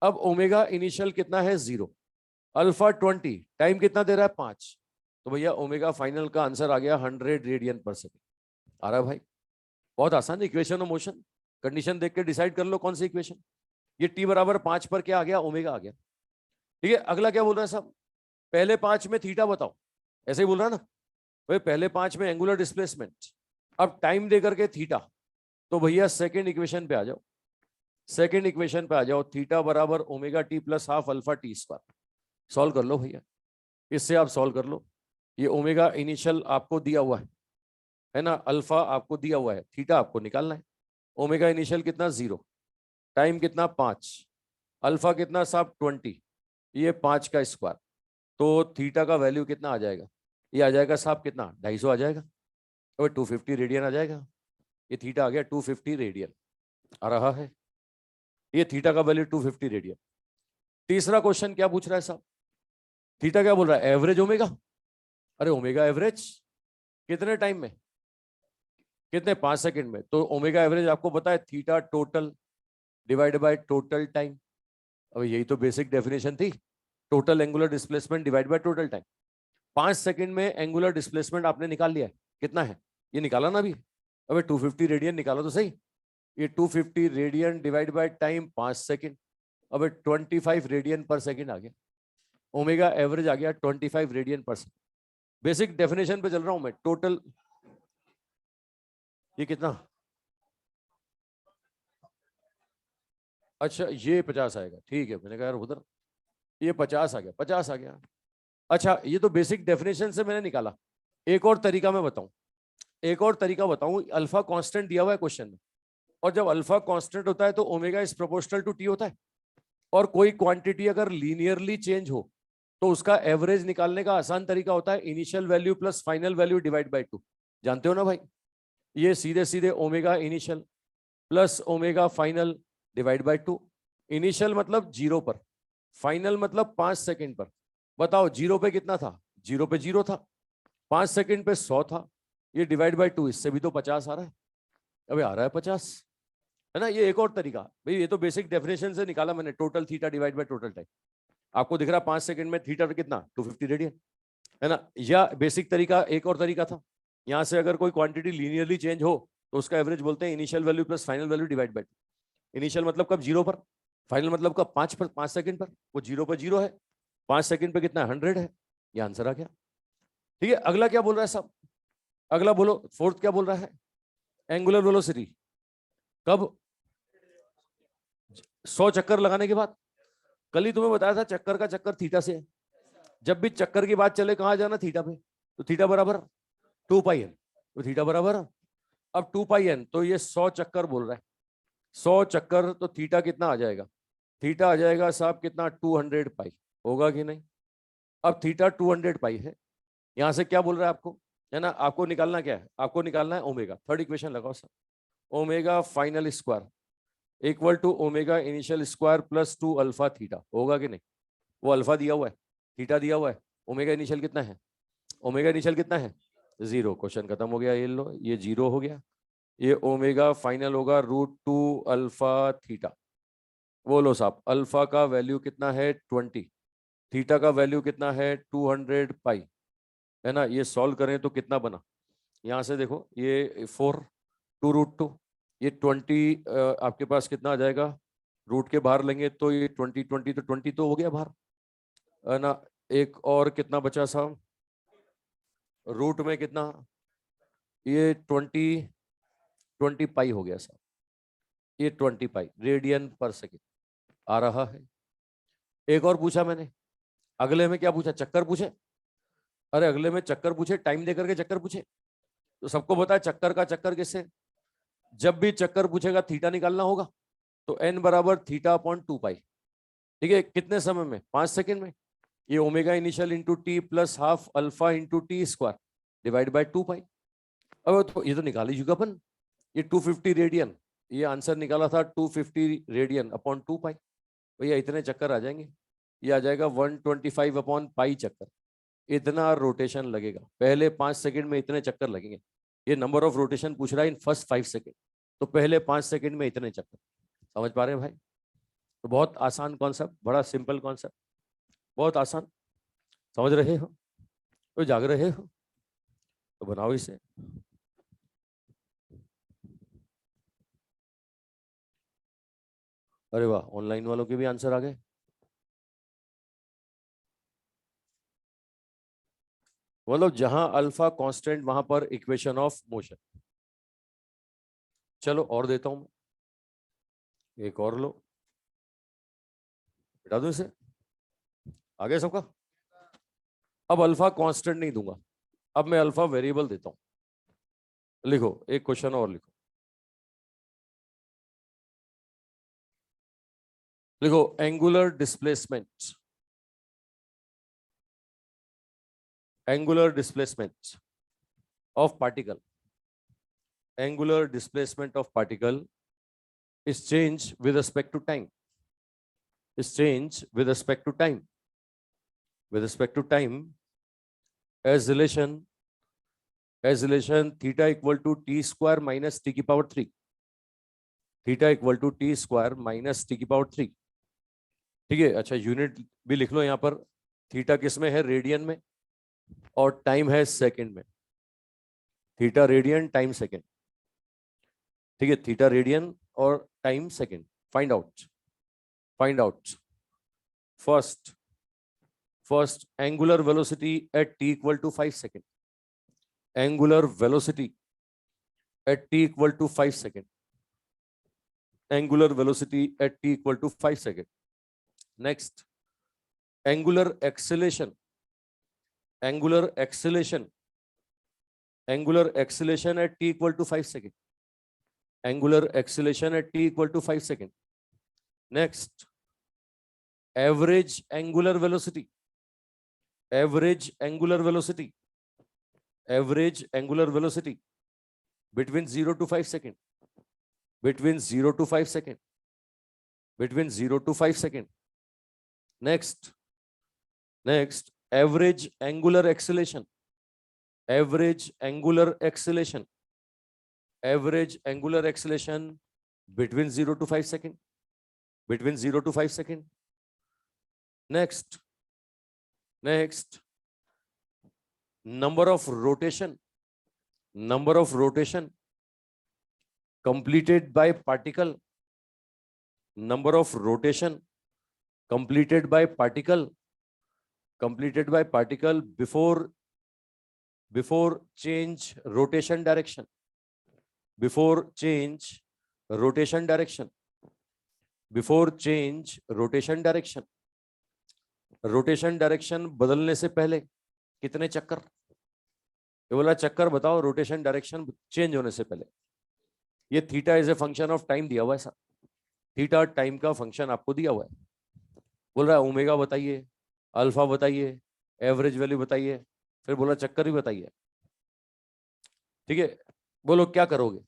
Speaker 1: अब ओमेगा इनिशियल कितना है? 0, अल्फा 20, टाइम कितना दे रहा है? 5. तो भैया ओमेगा फाइनल का आंसर आ गया 100 रेडियन पर सेकेंड. आ रहा है भाई? बहुत आसान. इक्वेशन ऑफ मोशन, कंडीशन देख के डिसाइड कर लो कौन सी इक्वेशन. ये टी बराबर 5 पर क्या आ गया? ओमेगा आ गया. ठीक है, अगला क्या बोल रहा है साहब? पहले 5 में थीटा बताओ. ऐसे ही बोल रहा है ना भाई, पहले 5 में एंगुलर डिस्प्लेसमेंट. अब टाइम दे करके थीटा. तो भैया सेकेंड इक्वेशन पे आ जाओ, सेकेंड इक्वेशन पे आ जाओ. थीटा बराबर omega T plus half alpha T square. Solve कर लो भैया, इससे आप सॉल्व कर लो. ये ओमेगा इनिशियल आपको दिया हुआ है ना, अल्फा आपको दिया हुआ है, थीटा आपको निकालना है. ओमेगा इनिशियल कितना? 0, टाइम कितना? 5, अल्फा कितना साहब? 20, ये 5 का स्क्वायर. तो थीटा का वैल्यू कितना आ जाएगा? ये आ जाएगा साहब कितना? 250 आ जाएगा, और 250 रेडियन आ जाएगा. ये थीटा आ गया 250 रेडियन आ रहा है. ये थीटा का वैल्यू 250 रेडियन. तीसरा क्वेश्चन क्या पूछ रहा है साहब? थीटा क्या बोल रहा है? Average omega. अरे ओमेगा एवरेज कितने टाइम में? कितने? 5 सेकंड में. तो ओमेगा एवरेज आपको पता है, theta total divide by total time. अब यही तो बेसिक डेफिनेशन थी, total angular displacement divide by total time. 5 second में एंगुलर डिस्प्लेसमेंट आपने निकाल लिया है. कितना है ये? निकाला ना अभी. अबे 250 रेडियन निकालो तो सही. ये 250 radian divide by time 5 second. अबे 25 रेडियन पर सेकंड आ गया. ओमेगा एवरेज आ गया 25 radian per second. Basic definition पे चल रहा हूं मैं. टोटल ये कितना? अच्छा ये 50 आएगा. ठीक है, मैंने कहा यार उधर ये 50 आ गया, 50 आ गया. अच्छा ये तो बेसिक डेफिनेशन से मैंने निकाला. एक और तरीका मैं बताऊं, एक और तरीका बताऊं. अल्फा कांस्टेंट दिया हुआ है क्वेश्चन में, और जब अल्फा कांस्टेंट होता है तो omega is proportional to t होता है. और कोई क्वांटिटी अगर लीनियरली चेंज हो तो उसका एवरेज निकालने का आसान तरीका होता है initial value plus final value divide by 2. जानते हो ना भाई? ये सीधे सीधे omega initial plus omega final divide by 2. Initial मतलब 0 पर, फाइनल मतलब 5 सेकंड पर. बताओ 0 पे कितना था? 0 पे 0 था, 5 सेकंड पे 100 था. ये डिवाइड बाय 2, इससे भी तो 50 आ रहा है. अबे आ रहा है 50, है ना. ये एक और तरीका भाई, ये तो बेसिक डेफिनेशन से निकाला मैंने. Total theta divide by total time. आपको दिख रहा है 5 सेकंड में थीटा कितना? 250 रेडियन, है ना. या बेसिक तरीका, एक और तरीका था, यहाँ से अगर कोई क्वांटिटी लीनियरली चेंज हो तो उसका एवरेज बोलते हैं initial value plus final value divide by 2. Initial मतलब कब? 0 पर. फाइनल मतलब कब? 5 सेकंड पर. वो 0 पर 0 है, 5 सेकंड पे कितना? 100 है. ये आंसर आ गया. ठीक है, अगला क्या बोल रहा है साहब? अगला बोलो, फोर्थ क्या बोल रहा है? एंगुलर वेलोसिटी कब? 100 चक्कर लगाने के बाद. कल ही तुम्हें बताया था चक्कर का चक्कर थीटा से है. जब भी चक्कर की बात चले कहां जाना? थीटा पे. तो थीटा बराबर 2 पाई एन. तो थीटा बराबर, अब 2 पाई एन, तो ये 100 चक्कर बोल रहा है. 100 चक्कर, तो थीटा कितना आ जाएगा? थीटा आ जाएगा साहब कितना? 200 पाई. होगा कि नहीं? अब थीटा 200 पाई है. यहां से क्या बोल रहा है आपको, है ना? आपको निकालना क्या है? आपको निकालना है ओमेगा. थर्ड इक्वेशन लगाओ sir. Omega final square equal to omega initial square plus 2 alpha theta. होगा कि नहीं? वो अल्फा दिया हुआ है, थीटा दिया हुआ है. ओमेगा इनिशियल कितना है? ओमेगा इनिशियल कितना है? 0. क्वेश्चन खत्म हो गया. ये लो, ये 0 हो गया. ये ओमेगा फाइनल होगा √2 अल्फा थीटा. बोलो साहब, अल्फा का वैल्यू कितना है? 20. थीटा का वैल्यू कितना है? 200 पाई, है ना. ये सॉल्व करें तो कितना बना? यहाँ से देखो, ये 4, 2√2, ये 20. आपके पास कितना आ जाएगा? रूट के बाहर लेंगे तो ये 20 20, तो 20 तो हो गया बाहर, है ना. एक और कितना बचा साहब? रूट में कितना? ये 20 पाई हो गया साहब. ये 20 पाई रेडियन पर सेकेंड आ रहा है. एक और पूछा मैंने. अगले में क्या पूछा? चक्कर पूछे. अरे अगले में चक्कर पूछे, टाइम देकर के चक्कर पूछे. तो सबको पता है चक्कर का चक्कर किससे, जब भी चक्कर पूछेगा थीटा निकालना होगा, तो n बराबर थीटा अपॉन 2 पाई। ठीक है, कितने समय में, 5 सेकंड में। ये omega initial into T plus half alpha into T square divide by 2 पाई। अब तो ये तो निकाल ही चुका अपन, ये 250 रेडियन, ये आंसर निकाला था 250 रेडियन अपॉन 2 पाई। भैया इतने चक्कर आ जाएंगे, ये आ जाएगा 125 अपॉन पाई चक्कर। इतना रोटेशन लगेगा, पहले 5 सेकंड में इतने चक्कर लगेंगे। ये नंबर ऑफ रोटेशन पूछ रहा है इन फर्स्ट 5 सेकंड, तो पहले 5 सेकंड में इतने चक्कर। समझ पा रहे हैं भाई? तो बहुत आसान कॉन्सेप्ट, बड़ा सिंपल कॉन्सेप्ट, बहुत आसान। समझ रहे हो तो जाग रहे हो तो बनाओ इसे। अरे वाह, ऑनलाइन वालों के भी आंसर आ गए। मतलब जहां अल्फा कांस्टेंट वहां पर इक्वेशन ऑफ मोशन। चलो और देता हूं मैं, एक और लो, हटा दो इसे। आगे सबका। अब अल्फा कांस्टेंट नहीं दूंगा, अब मैं अल्फा वेरिएबल देता हूं। लिखो, एक क्वेश्चन और लिखो। लिखो, angular displacement, angular displacement of particle, angular displacement of particle is change with respect to time, is change with respect to time, with respect to time, as relation theta equal to t square minus t की power 3, theta equal to t square minus t की power 3। ठीक है, अच्छा unit भी लिख लो यहाँ पर। Theta किस में है, रेडियन में, और टाइम है सेकंड में। Theta radian, time second. ठीक है, थीटा रेडियन और time second. Find out, find out first, first angular velocity at t equal to 5 second, angular velocity at t equal to 5 second, angular velocity at t equal to 5 second. Next, angular acceleration, angular acceleration, angular acceleration at t equal to 5 second, angular acceleration at t equal to 5 second. Next, average angular velocity, average angular velocity, average angular velocity between 0 to 5 second, between 0 to 5 second, between 0 to 5 second. Next, next, average angular acceleration, average angular acceleration, average angular acceleration between 0 to 5 second, between 0 to 5 second. Next, next, number of rotation, number of rotation completed by particle, number of rotation completed by particle, completed by particle before change rotation direction, before change rotation direction, before change rotation direction, rotation direction बदलने से पहले कितने चक्कर। ये बोला चक्कर बताओ rotation direction change होने से पहले। ये theta is a function of time दिया हुआ है सर, थीटा टाइम का फंक्शन आपको दिया हुआ है। बोल रहा है ओमेगा बताइए, अल्फा बताइए, एवरेज वैल्यू बताइए, फिर बोला चक्कर भी बताइए। ठीक है, बोलो क्या करोगे,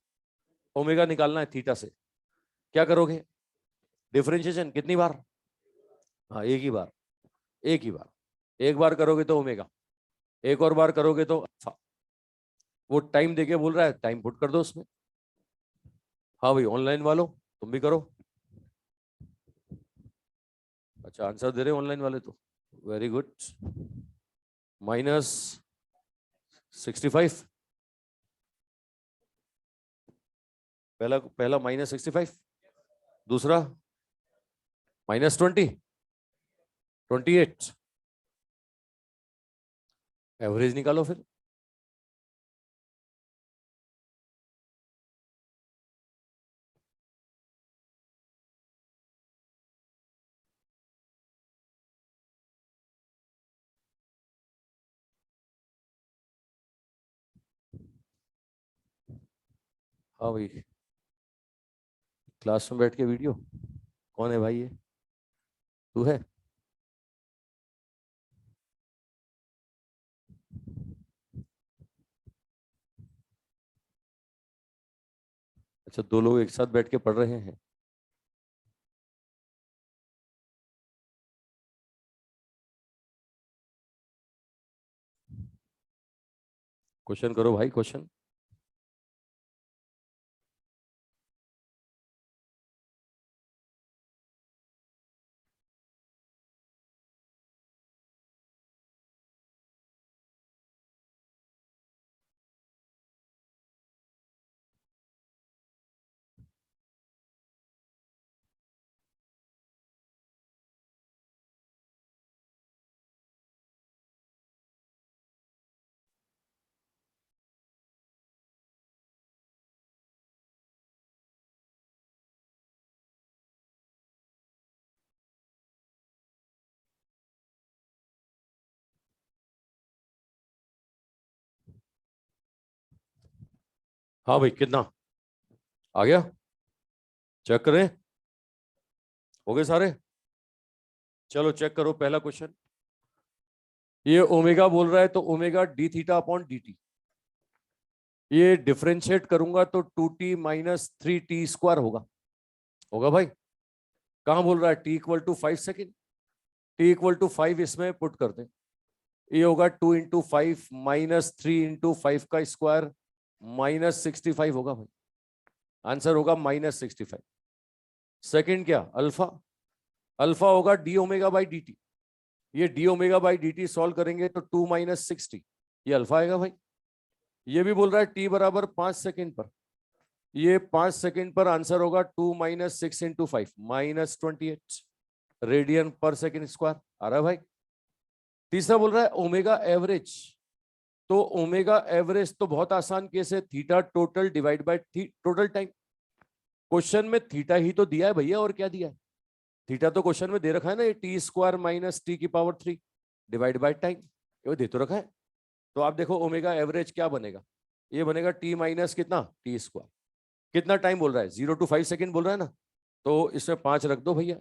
Speaker 1: ओमेगा निकालना है थीटा से, क्या करोगे, डिफरेंशिएशन कितनी बार, हाँ एक ही बार, एक ही बार। एक बार करोगे तो ओमेगा, एक और बार करोगे तो अल्फा। वो टाइम देके बोल रहा है टाइम पुट कर दो उसमें। हाँ भाई ऑनलाइन वालों तुम भी करो। अच्छा आंसर दे रहे ऑनलाइन वाले तो वेरी गुड। -65, पहला पहला -65, दूसरा -20, 28। एवरेज निकालो फिर। हाँ भाई, क्लास में बैठ के वीडियो, कौन है भाई ये? तू है? अच्छा, दो लोग एक साथ बैठ के पढ़ रहे हैं। क्वेश्चन करो भाई, क्वेश्चन। हाँ भाई, कितना आ गया? चेक करें, हो गए सारे? चलो चेक करो, पहला क्वेश्चन। ये ओमेगा बोल रहा है, तो omega d theta upon d t. ये डिफरेंशिएट करूंगा तो 2t माइनस 3t² होगा। होगा भाई? कहां बोल रहा है? t equal to 5 second. t equal to 5 इसमें पुट कर दें। ये होगा 2 × 5 माइनस 3 × 5 का स्क्वायर -65 होगा भाई। आंसर होगा -65। सेकंड क्या? अल्फा। अल्फा होगा d omega by d t. ये d omega by d t solve करेंगे तो 2 - 60, ये अल्फा आएगा भाई। ये भी बोल रहा है टी बराबर 5 सेकेंड पर। ये 5 सेकेंड पर आंसर होगा 2 - 6 × 5 -28 रेडियन पर सेकेंड स्क्वायर। आ रहा है भाई? तीसरा बोल रहा है ओमेगा एवरेज। तो ओमेगा एवरेज तो बहुत आसान केस है, theta total divide by total time. Question में थीटा ही तो दिया है भैया, और क्या दिया है? थीटा तो क्वेश्चन में दे रखा है ना, ये t² minus t⁻³ divide by time, ये दे तो रखा है। तो आप देखो ओमेगा एवरेज क्या बनेगा, ये बनेगा t माइनस कितना, t²। कितना टाइम बोल रहा है? 0 to 5 सेकेंड बोल रहा है ना, तो इसमें 5 रख दो भैया।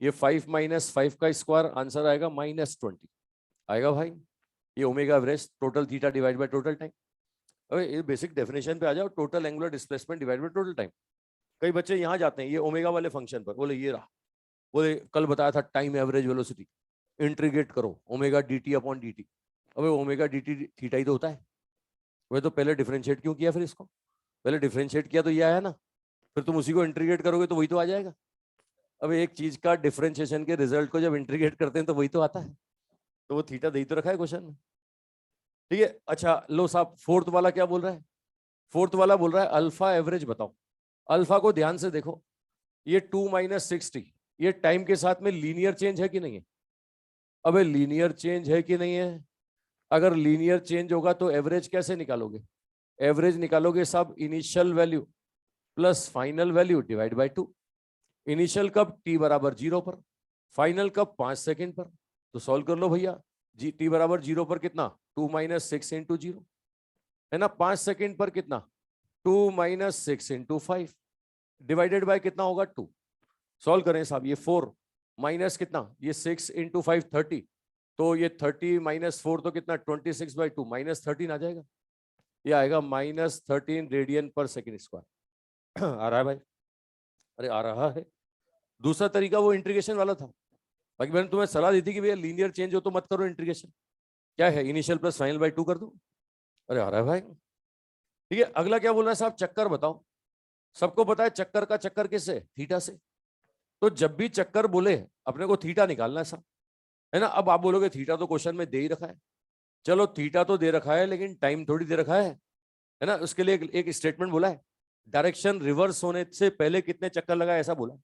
Speaker 1: ये 5 - 5 का स्क्वायर आंसर आएगा -20 आएगा भाई। ये omega average total theta divide by total time. अरे ये बेसिक डेफिनेशन पे आ जाओ, total angular displacement divide by total time. कई बच्चे यहाँ जाते हैं ये ओमेगा वाले फंक्शन पर, बोले ये रहा, बोले कल बताया था टाइम एवरेज वेलोसिटी, इंटीग्रेट करो omega D T upon d T. अबे ओमेगा डी टी थीटा ही तो होता है। वह तो पहले डिफरेंशिएट क्यों किया? फिर इसको पहले डिफरेंशिएट किया तो ये आया ना, फिर तुम उसी को इंटीग्रेट करोगे तो वही तो आ जाएगा। अब एक चीज का डिफरेंशिएशन के रिजल्ट को जब इंटीग्रेट करते हैं तो वही तो आता है। तो वो थीटा दे ही तो रखा है क्वेश्चन में। ठीक है, अच्छा लो साहब, फोर्थ वाला क्या बोल रहा है? फोर्थ वाला बोल रहा है अल्फा एवरेज बताओ। अल्फा को ध्यान से देखो, ये 2 - 60, ये टाइम के साथ में लीनियर चेंज है कि नहीं है? अबे लीनियर चेंज है कि नहीं है? अगर लीनियर चेंज होगा तो एवरेज कैसे निकालोगे? एवरेज निकालोगे साहब initial value plus final value divide by 2। Initial कब? t बराबर 0 पर। फाइनल कब? 5 सेकेंड पर। तो सॉल्व कर लो भैया। जी t बराबर 0 पर कितना? 2 - 6 × 0 है ना। 5 सेकेंड पर कितना? 2 - 6 × 5 डिवाइडेड बाय कितना होगा? 2। सॉल्व करें साहब, ये 4 माइनस कितना, ये 6 × 5 30, तो ये 30 - 4 तो कितना, 26/2 -13 आ जाएगा। ये आएगा -13 रेडियन पर सेकेंड स्क्वायर। आ रहा है भाई? अरे आ रहा है। दूसरा तरीका वो इंटीग्रेशन वाला था, बाकी मैंने तुम्हें सलाह दी थी कि भैया लीनियर चेंज हो तो मत करो इंटीग्रेशन। क्या है, इनिशियल प्लस फाइनल बाय 2 कर दो। अरे आ रहा है भाई। ठीक है, अगला क्या बोल रहा है साहब? चक्कर बताओ। सबको पता है चक्कर का चक्कर किससे? थीटा से। तो जब भी चक्कर बोले अपने को थीटा निकालना है साहब, है ना। अब आप बोलोगे थीटा तो क्वेश्चन में दे ही रखा है। चलो थीटा तो दे रखा है, लेकिन टाइम थोड़ी दे रखा है ना। उसके लिए एक स्टेटमेंट बोला है, डायरेक्शन रिवर्स होने से पहले कितने चक्कर लगाए, ऐसा बोला।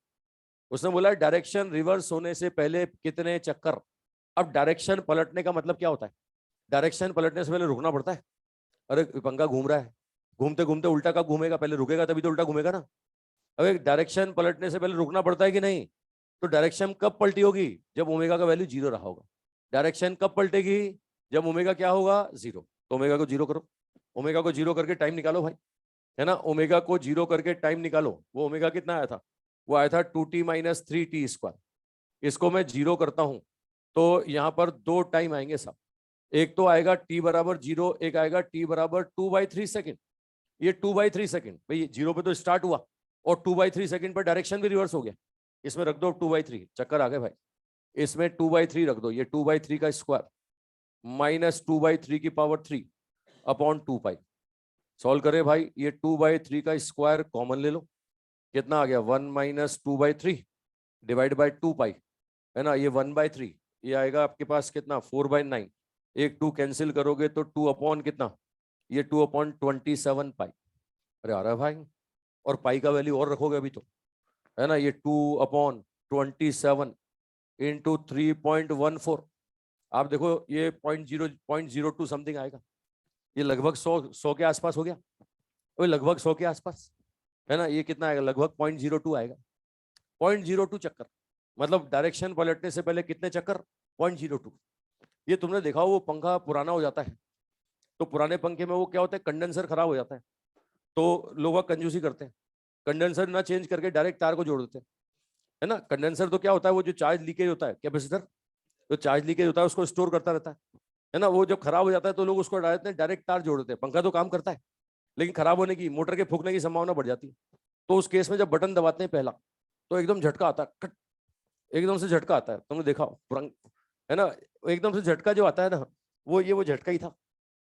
Speaker 1: उसने बोला डायरेक्शन रिवर्स होने से पहले कितने चक्कर। अब डायरेक्शन पलटने का मतलब क्या होता है? डायरेक्शन पलटने से पहले रुकना पड़ता है। अरे पंखा घूम रहा है, घूमते घूमते उल्टा कब घूमेगा? पहले रुकेगा तभी तो उल्टा घूमेगा ना। अबे डायरेक्शन पलटने से पहले रुकना पड़ता है कि नहीं? तो डायरेक्शन कब पलटी होगी? जब ओमेगा का वैल्यू 0 रहा होगा। डायरेक्शन कब पलटेगी? जब ओमेगा क्या होगा? 0। तो ओमेगा को 0 करो, ओमेगा को 0 करके टाइम निकालो भाई। है ना, ओमेगा को 0 करके टाइम निकालो, वो ओमेगा कितना आया था, वो आया था 2t माइनस 3t स्क्वायर। इसको मैं 0 करता हूं तो यहाँ पर 2 टाइम आएंगे साहब, एक तो आएगा t बराबर 0, एक आएगा t बराबर 2/3 सेकेंड। ये 2/3 सेकेंड भाई, 0 पे तो स्टार्ट हुआ और 2/3 सेकेंड पर डायरेक्शन भी रिवर्स हो गया। इसमें रख दो 2/3, चक्कर आ गए भाई। इसमें 2/3 रख दो, ये 2/3 का स्क्वायर माइनस 2/3 की पावर 3 अपॉन 2 पाई। सॉल्व करें भाई, ये 2/3 का स्क्वायर कॉमन ले लो, कितना आ गया 1 माइनस 2/3 डिवाइड बाई 2 पाई, है ना, ये 1/3, ये आएगा आपके पास कितना 4/9, एक 2 कैंसिल करोगे तो 2 अपॉन कितना, ये 2/27 पाई। अरे आ रहा है भाई, और पाई का वैल्यू और रखोगे अभी तो, है ना, ये 2/27 इंटू 3.14, आप देखो ये 0.02 समथिंग आएगा, ये लगभग 100 के आसपास हो गया, वो लगभग 100 के आसपास, है ना, ये कितना आएगा लगभग 0.02 आएगा। 0.02 चक्कर, मतलब डायरेक्शन पलटने से पहले कितने चक्कर, 0.02। ये तुमने देखा वो पंखा पुराना हो जाता है तो पुराने पंखे में वो क्या होता है, कंडेंसर खराब हो जाता है तो लोग कंजूसी करते हैं, कंडेंसर ना चेंज करके डायरेक्ट तार को जोड़ देते हैं, है ना। कंडेंसर तो क्या होता है, वो जो चार्ज लीकेज होता है, कैपेसिटर जो चार्ज लीकेज होता है उसको स्टोर करता रहता है ना, वो जब खराब हो जाता है तो लोग उसको डायरेक्ट तार जोड़ देते हैं। पंखा तो काम करता है लेकिन खराब होने की, मोटर के फूकने की संभावना बढ़ जाती है। तो उस केस में जब बटन दबाते हैं पहला तो एकदम झटका आता है, कट, एकदम से झटका आता है, तुमने देखा है ना, एकदम से झटका जो आता है ना, वो झटका ही था,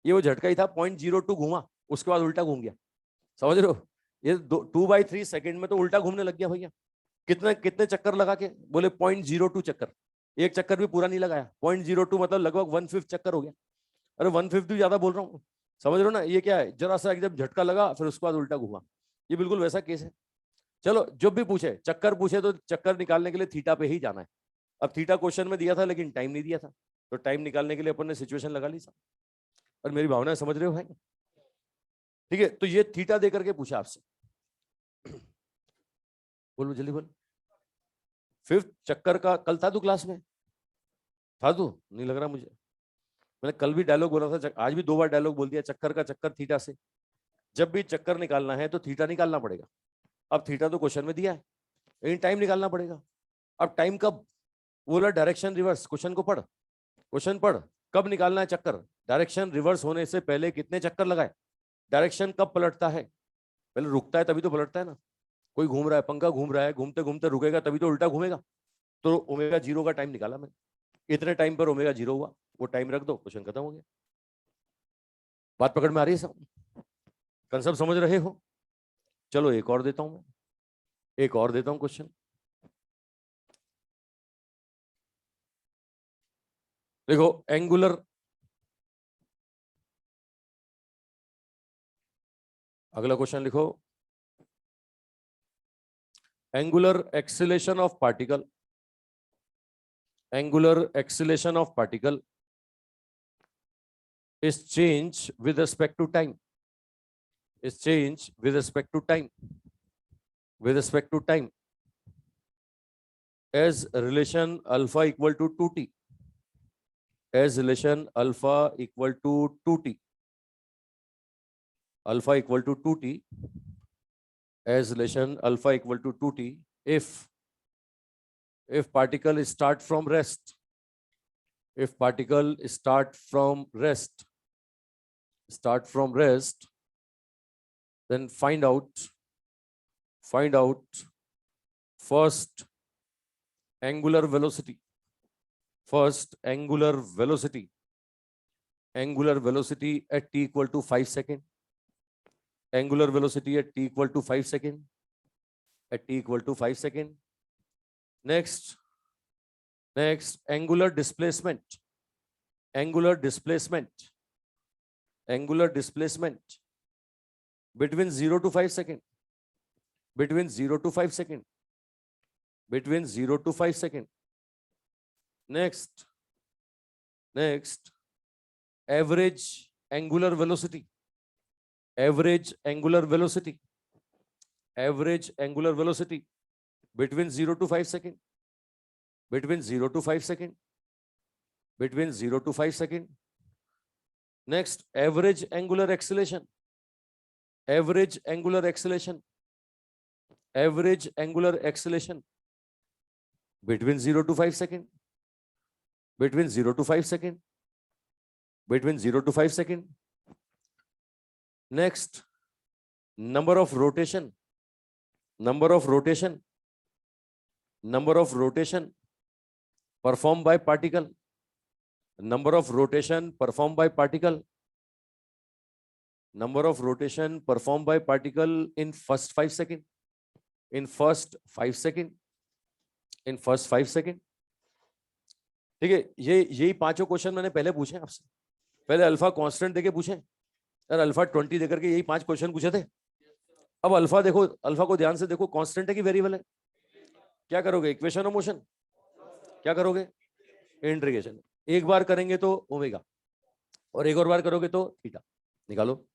Speaker 1: ये वो झटका ही था। 0.02 घूमा, उसके बाद उल्टा घूम गया, समझ रहे हो, ये 2/3 सेकेंड में तो उल्टा घूमने लग गया भैया। कितने कितने चक्कर लगा के, बोले 0.02 चक्कर, एक चक्कर भी पूरा नहीं लगाया, 0.02 मतलब लगभग 1/5 चक्कर हो गया। अरे 1/5 भी ज्यादा बोल रहा हूँ, समझ रहे हो ना, ये क्या है, जरा सा एकदम झटका लगा फिर उसके बाद उल्टा घुमा, ये बिल्कुल वैसा केस है। चलो जब भी पूछे चक्कर पूछे तो चक्कर निकालने के लिए थीटा पे ही जाना है। अब थीटा क्वेश्चन में दिया था लेकिन टाइम नहीं दिया था, तो टाइम निकालने के लिए अपन ने सिचुएशन लगा ली। और मेरी भावना समझ रहे हो भाई, ठीक है, तो ये थीटा दे करके पूछा आपसे। बोलो जल्दी बोल। फिफ्थ चक्कर का कल था तू क्लास में, था तू, नहीं लग रहा मुझे, मैंने कल भी डायलॉग बोला था, आज भी 2 बार डायलॉग बोल दिया, चक्कर का चक्कर थीटा से। जब भी चक्कर निकालना है तो थीटा निकालना पड़ेगा। अब थीटा तो क्वेश्चन में दिया है लेकिन टाइम निकालना पड़ेगा। अब टाइम कब, बोला डायरेक्शन रिवर्स, क्वेश्चन को पढ़, क्वेश्चन पढ़, कब निकालना है चक्कर, डायरेक्शन रिवर्स होने से पहले कितने चक्कर लगाए, डायरेक्शन कब पलटता है, पहले रुकता है तभी तो पलटता है ना। कोई घूम रहा है, पंखा घूम रहा है, घूमते घूमते रुकेगा तभी तो उल्टा घूमेगा। तो ओमेगा 0 का टाइम निकाला मैंने, इतने टाइम पर ओमेगा 0 हुआ, वो टाइम रख दो, क्वेश्चन खत्म हो गया। बात पकड़ में आ रही है सब, कंसेप्ट समझ रहे हो। चलो एक और देता हूं मैं, एक और देता हूं क्वेश्चन। देखो एंगुलर, अगला क्वेश्चन लिखो, angular acceleration of particle, angular acceleration of particle is change with respect to time, is change with respect to time, with respect to time, as relation alpha equal to 2t, as relation alpha equal to 2t, alpha equal to 2t, as relation alpha equal to 2t, if particle start from rest, if particle start from rest, start from rest, then find out first angular velocity, first angular velocity, angular velocity at t equal to 5 second, angular velocity at t equal to 5 second, at t equal to 5 second. Next angular displacement, angular displacement, angular displacement between 0 to 5 second, between 0 to 5 second, between 0 to 5 second. Next average angular velocity, average angular velocity, average angular velocity between 0 to 5 second, between 0 to 5 second, between 0 to 5 second. Next average angular acceleration, average angular acceleration, average angular acceleration between 0 to 5 second, between 0 to 5 second, between 0 to 5 second. Next, number of rotation, number of rotation, number of rotation performed by particle, number of rotation performed by particle, number of rotation performed by particle in first 5 second, in first 5 second, in first 5 second. ठीक है, यही पांचों question मैंने पहले पूछे आपसे। पहले alpha constant देके पूछे यार, अल्फा 20 देकर के यही 5 क्वेश्चन पूछे थे। अब अल्फा देखो, अल्फा को ध्यान से देखो, कांस्टेंट है कि वेरिएबल है? क्या करोगे, इक्वेशन ऑफ मोशन? क्या करोगे, इंटीग्रेशन। एक बार करेंगे तो ओमेगा, और एक और बार करोगे तो थीटा। निकालो।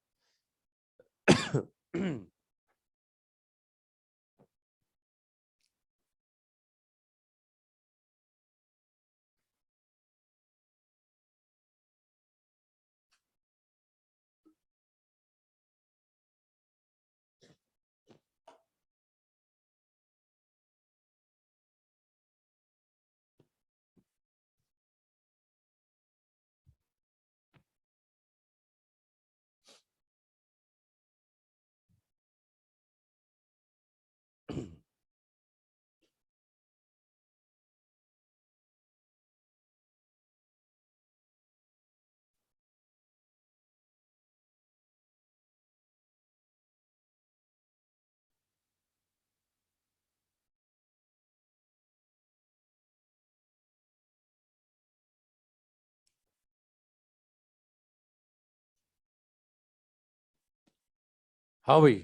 Speaker 1: हाँ भाई,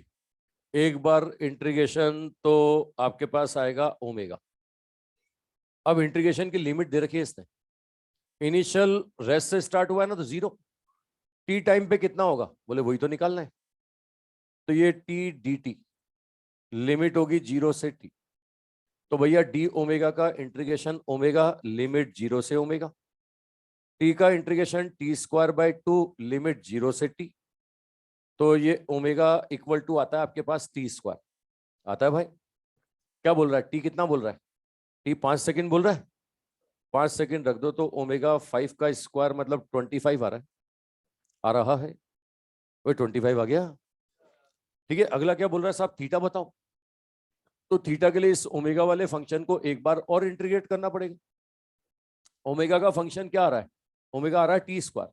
Speaker 1: एक बार इंटीग्रेशन तो आपके पास आएगा ओमेगा। अब इंटीग्रेशन की लिमिट दे रखी है इसने, इनिशियल रेस्ट से स्टार्ट हुआ है ना, तो 0। टी टाइम पे कितना होगा, बोले वही तो निकालना है। तो ये टी डी टी लिमिट होगी 0 से टी। तो भैया डी ओमेगा का इंटीग्रेशन ओमेगा लिमिट 0 से ओमेगा, टी का integration T square by 2 limit 0 से टी। तो ये ओमेगा इक्वल टू आता है आपके पास टी स्क्वायर। आता है भाई? क्या बोल रहा है, टी कितना बोल रहा है? टी 5 सेकंड बोल रहा है। 5 सेकंड रख दो तो ओमेगा 5 का स्क्वायर मतलब 25 आ रहा है, आ रहा है वो 25 आ गया। ठीक है, अगला क्या बोल रहा है साहब, थीटा बताओ। तो थीटा के लिए इस ओमेगा वाले फंक्शन को एक बार और इंटीग्रेट करना पड़ेगा। ओमेगा का फंक्शन क्या आ रहा है, ओमेगा आ रहा है टी स्क्वायर।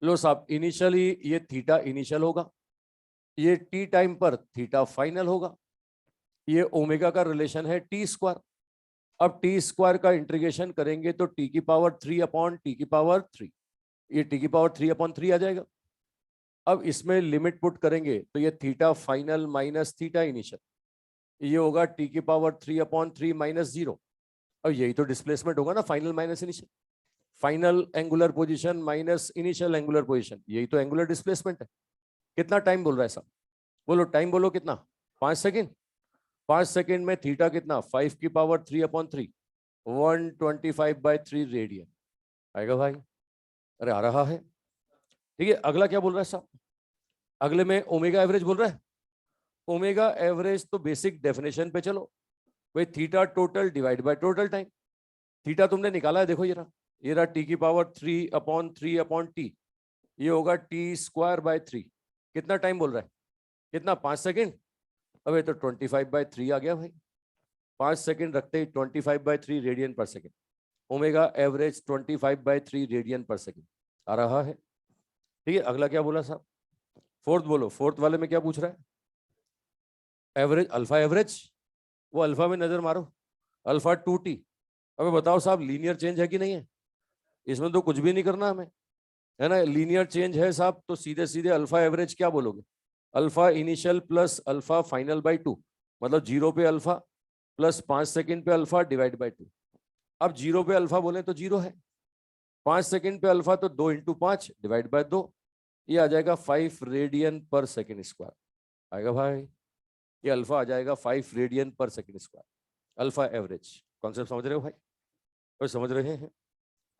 Speaker 1: लो साहब, इनिशियली ये थीटा इनिशियल होगा, ये टी टाइम पर थीटा फाइनल होगा। ये ओमेगा का रिलेशन है टी स्क्वायर। अब टी स्क्वायर का इंटीग्रेशन करेंगे तो टी की पावर 3 अपॉन टी की पावर 3, ये टी की पावर 3 अपॉन 3 आ जाएगा। अब इसमें लिमिट पुट करेंगे तो ये theta final minus theta initial, ये होगा टी की पावर 3 अपॉन 3 माइनस 0। और यही तो डिस्प्लेसमेंट होगा ना, final minus initial. Final angular position minus initial angular position, यही तो एंगुलर डिस्प्लेसमेंट है। कितना टाइम बोल रहा है साहब, बोलो टाइम बोलो कितना, 5 सेकेंड। 5 सेकेंड में थीटा कितना, 5 की पावर 3 अपॉन 3, 125/3 रेडियन आएगा भाई। अरे आ रहा है। ठीक है, अगला क्या बोल रहा है साहब, अगले में ओमेगा एवरेज बोल रहा है। ओमेगा एवरेज तो बेसिक डेफिनेशन पे चलो भाई, theta total divide by total time. Theta तुमने निकाला है, देखो ये रहा टी की पावर 3/3 अपॉन टी, ये होगा टी स्क्वायर बाय 3। कितना टाइम बोल रहा है, कितना, 5 सेकेंड। अब ये तो 25/3 आ गया भाई। 5 सेकेंड रखते ही 25/3 रेडियन पर सेकेंड। ओमेगा एवरेज 25/3 रेडियन पर सेकेंड आ रहा है। ठीक है, अगला क्या बोला साहब, फोर्थ बोलो। फोर्थ वाले में क्या पूछ रहा है, एवरेज, अल्फा एवरेज। वो अल्फा में नजर मारो, अल्फा 2t। अबे बताओ साहब, लीनियर चेंज है कि नहीं है? इसमें तो कुछ भी नहीं करना हमें, है ना। लीनियर चेंज है साहब तो सीधे सीधे अल्फा एवरेज क्या बोलोगे, alpha initial plus alpha final by 2, मतलब 0 पे अल्फा प्लस 5 सेकेंड पे अल्फा डिवाइड बाय 2। अब 0 पे अल्फा बोले तो 0 है, 5 सेकेंड पे अल्फा तो 2 × 5 डिवाइड बाय 2, ये आ जाएगा 5 रेडियन पर सेकेंड स्क्वायर आएगा भाई। ये अल्फा आ जाएगा 5 रेडियन पर second square, alpha average. Concept समझ रहे हो भाई, तो समझ रहे हैं।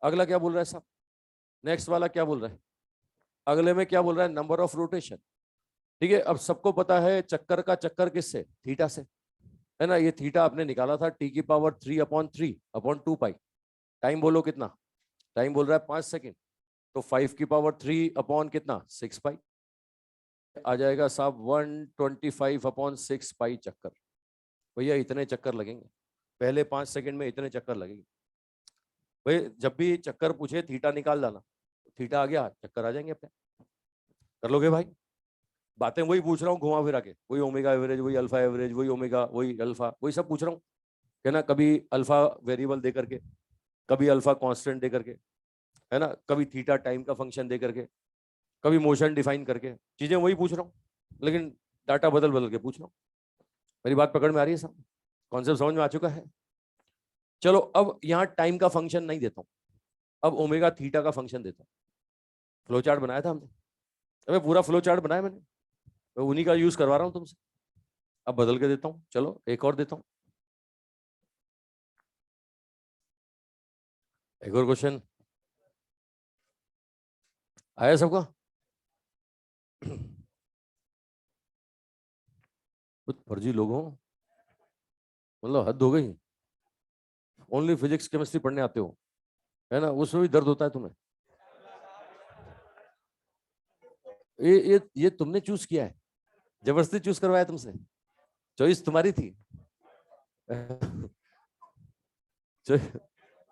Speaker 1: अगला क्या बोल रहा है साहब, नेक्स्ट वाला क्या बोल रहा है, अगले में क्या बोल रहा है, नंबर ऑफ रोटेशन। ठीक है, अब सबको पता है चक्कर का चक्कर किससे, थीटा से, है ना। ये थीटा आपने निकाला था t की पावर 3/3/2 पाई। टाइम बोलो कितना, टाइम बोल रहा है 5 सेकेंड, तो 5 की पावर 3 अपॉन कितना 6 पाई आ जाएगा साहब, 125/6 पाई चक्कर। भैया इतने चक्कर लगेंगे, पहले 5 सेकंड में इतने चक्कर लगेंगे। भाई जब भी चक्कर पूछे थीटा निकाल डालना, थीटा आ गया चक्कर आ जाएंगे अपने, कर लोगे भाई। बातें वही पूछ रहा हूँ घुमा फिरा के, वही ओमेगा एवरेज, वही अल्फा एवरेज, वही ओमेगा, वही अल्फा, वही सब पूछ रहा हूँ, है ना। कभी अल्फा वेरिएबल दे करके, कभी अल्फा कांस्टेंट दे करके, है ना, कभी थीटा टाइम का फंक्शन दे करके, कभी मोशन डिफाइन करके, चीजें वही पूछ रहा हूँ, लेकिन डाटा बदल बदल के पूछ रहा हूँ। मेरी बात पकड़ में आ रही है साहब, कॉन्सेप्ट समझ में आ चुका है। चलो अब यहाँ टाइम का फंक्शन नहीं देता हूँ, अब ओमेगा थीटा का फंक्शन देता हूँ। फ्लो चार्ट बनाया था हमने, अबे पूरा फ्लो चार्ट बनाया मैंने, मैं उन्हीं का यूज करवा रहा हूँ तुमसे। अब बदल के देता हूँ, चलो एक और देता हूँ, एक और क्वेश्चन आया सबका। कुछ फर्जी लोग हो, मतलब हद हो गई। ओनली फिजिक्स केमिस्ट्री पढ़ने आते हो, है ना, उसमें भी दर्द होता है तुम्हें। ये तुमने चूज किया है, जबरदस्ती चूज करवाया तुमसे, चॉइस तुम्हारी थी।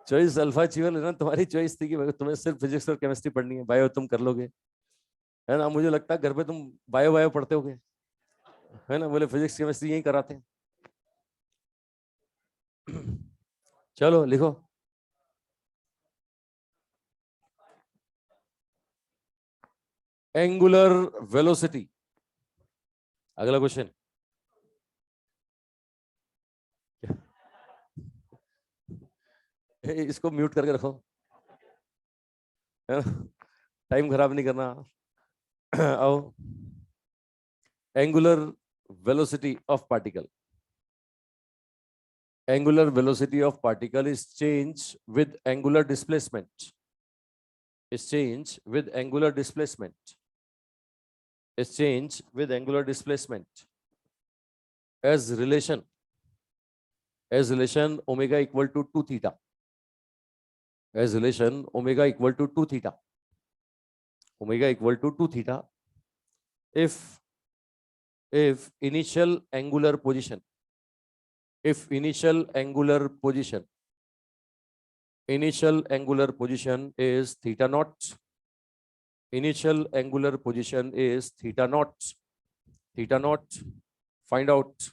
Speaker 1: चॉइस अल्फा चीवल है ना, तुम्हारी चॉइस थी कि तुम्हें सिर्फ फिजिक्स और केमिस्ट्री पढ़नी है, बायो तुम कर लोगे, है ना। मुझे लगता है घर पे तुम बायो बायो पढ़ते होगे, है ना, बोले फिजिक्स केमिस्ट्री यही कराते हैं। चलो लिखो, एंगुलर वेलोसिटी, अगला क्वेश्चन। इसको म्यूट करके रखो, है ना, टाइम खराब नहीं करना। आओ, angular velocity of particle, angular velocity of particle is change with angular displacement, is change with angular displacement, is change with angular displacement as relation omega equal to 2 theta, as relation omega equal to 2 theta, omega equal to 2 theta, if initial angular position, if initial angular position is theta naught, initial angular position is theta naught, theta naught, find out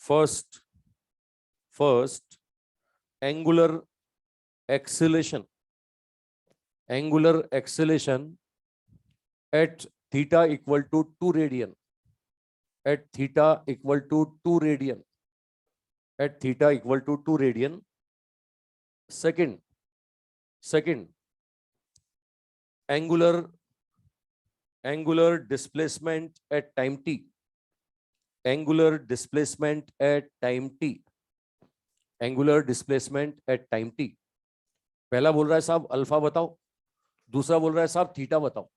Speaker 1: first angular acceleration at theta equal to 2 radian, at theta equal to 2 radian, at theta equal to 2 radian. Second angular displacement at time t, angular displacement at time t, angular displacement at time t. पहला बोल रहा है साहब alpha बताओ, दूसरा बोल रहा है साहब थीटा बताओ।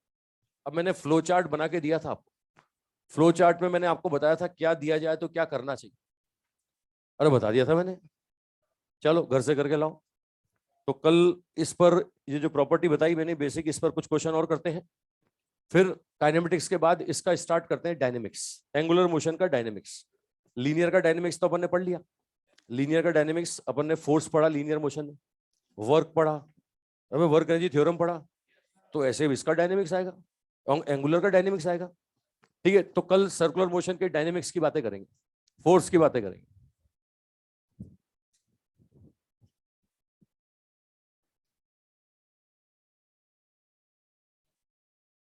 Speaker 1: अब मैंने फ्लो चार्ट बना के दिया था आपको, फ्लो चार्ट में मैंने आपको बताया था क्या दिया जाए तो क्या करना चाहिए, अरे बता दिया था मैंने। चलो घर से करके लाओ, तो कल इस पर ये जो प्रॉपर्टी बताई मैंने बेसिक, इस पर कुछ क्वेश्चन और करते हैं, फिर काइनेमेटिक्स के बाद इसका स्टार्ट करते हैं डायनेमिक्स, एंगुलर मोशन का डायनेमिक्स। लीनियर का डायनेमिक्स तो अपन ने पढ़ लिया, लीनियर का डायनेमिक्स अपन ने फोर्स पढ़ा, लीनियर मोशन में वर्क पढ़ा, अबे वर्क एनर्जी थ्योरम पढ़ा, तो ऐसे भी इसका डायनेमिक्स आएगा, एंगुलर का डायनेमिक्स आएगा। ठीक है, तो कल सर्कुलर मोशन के डायनेमिक्स की बातें करेंगे, फोर्स की बातें करेंगे।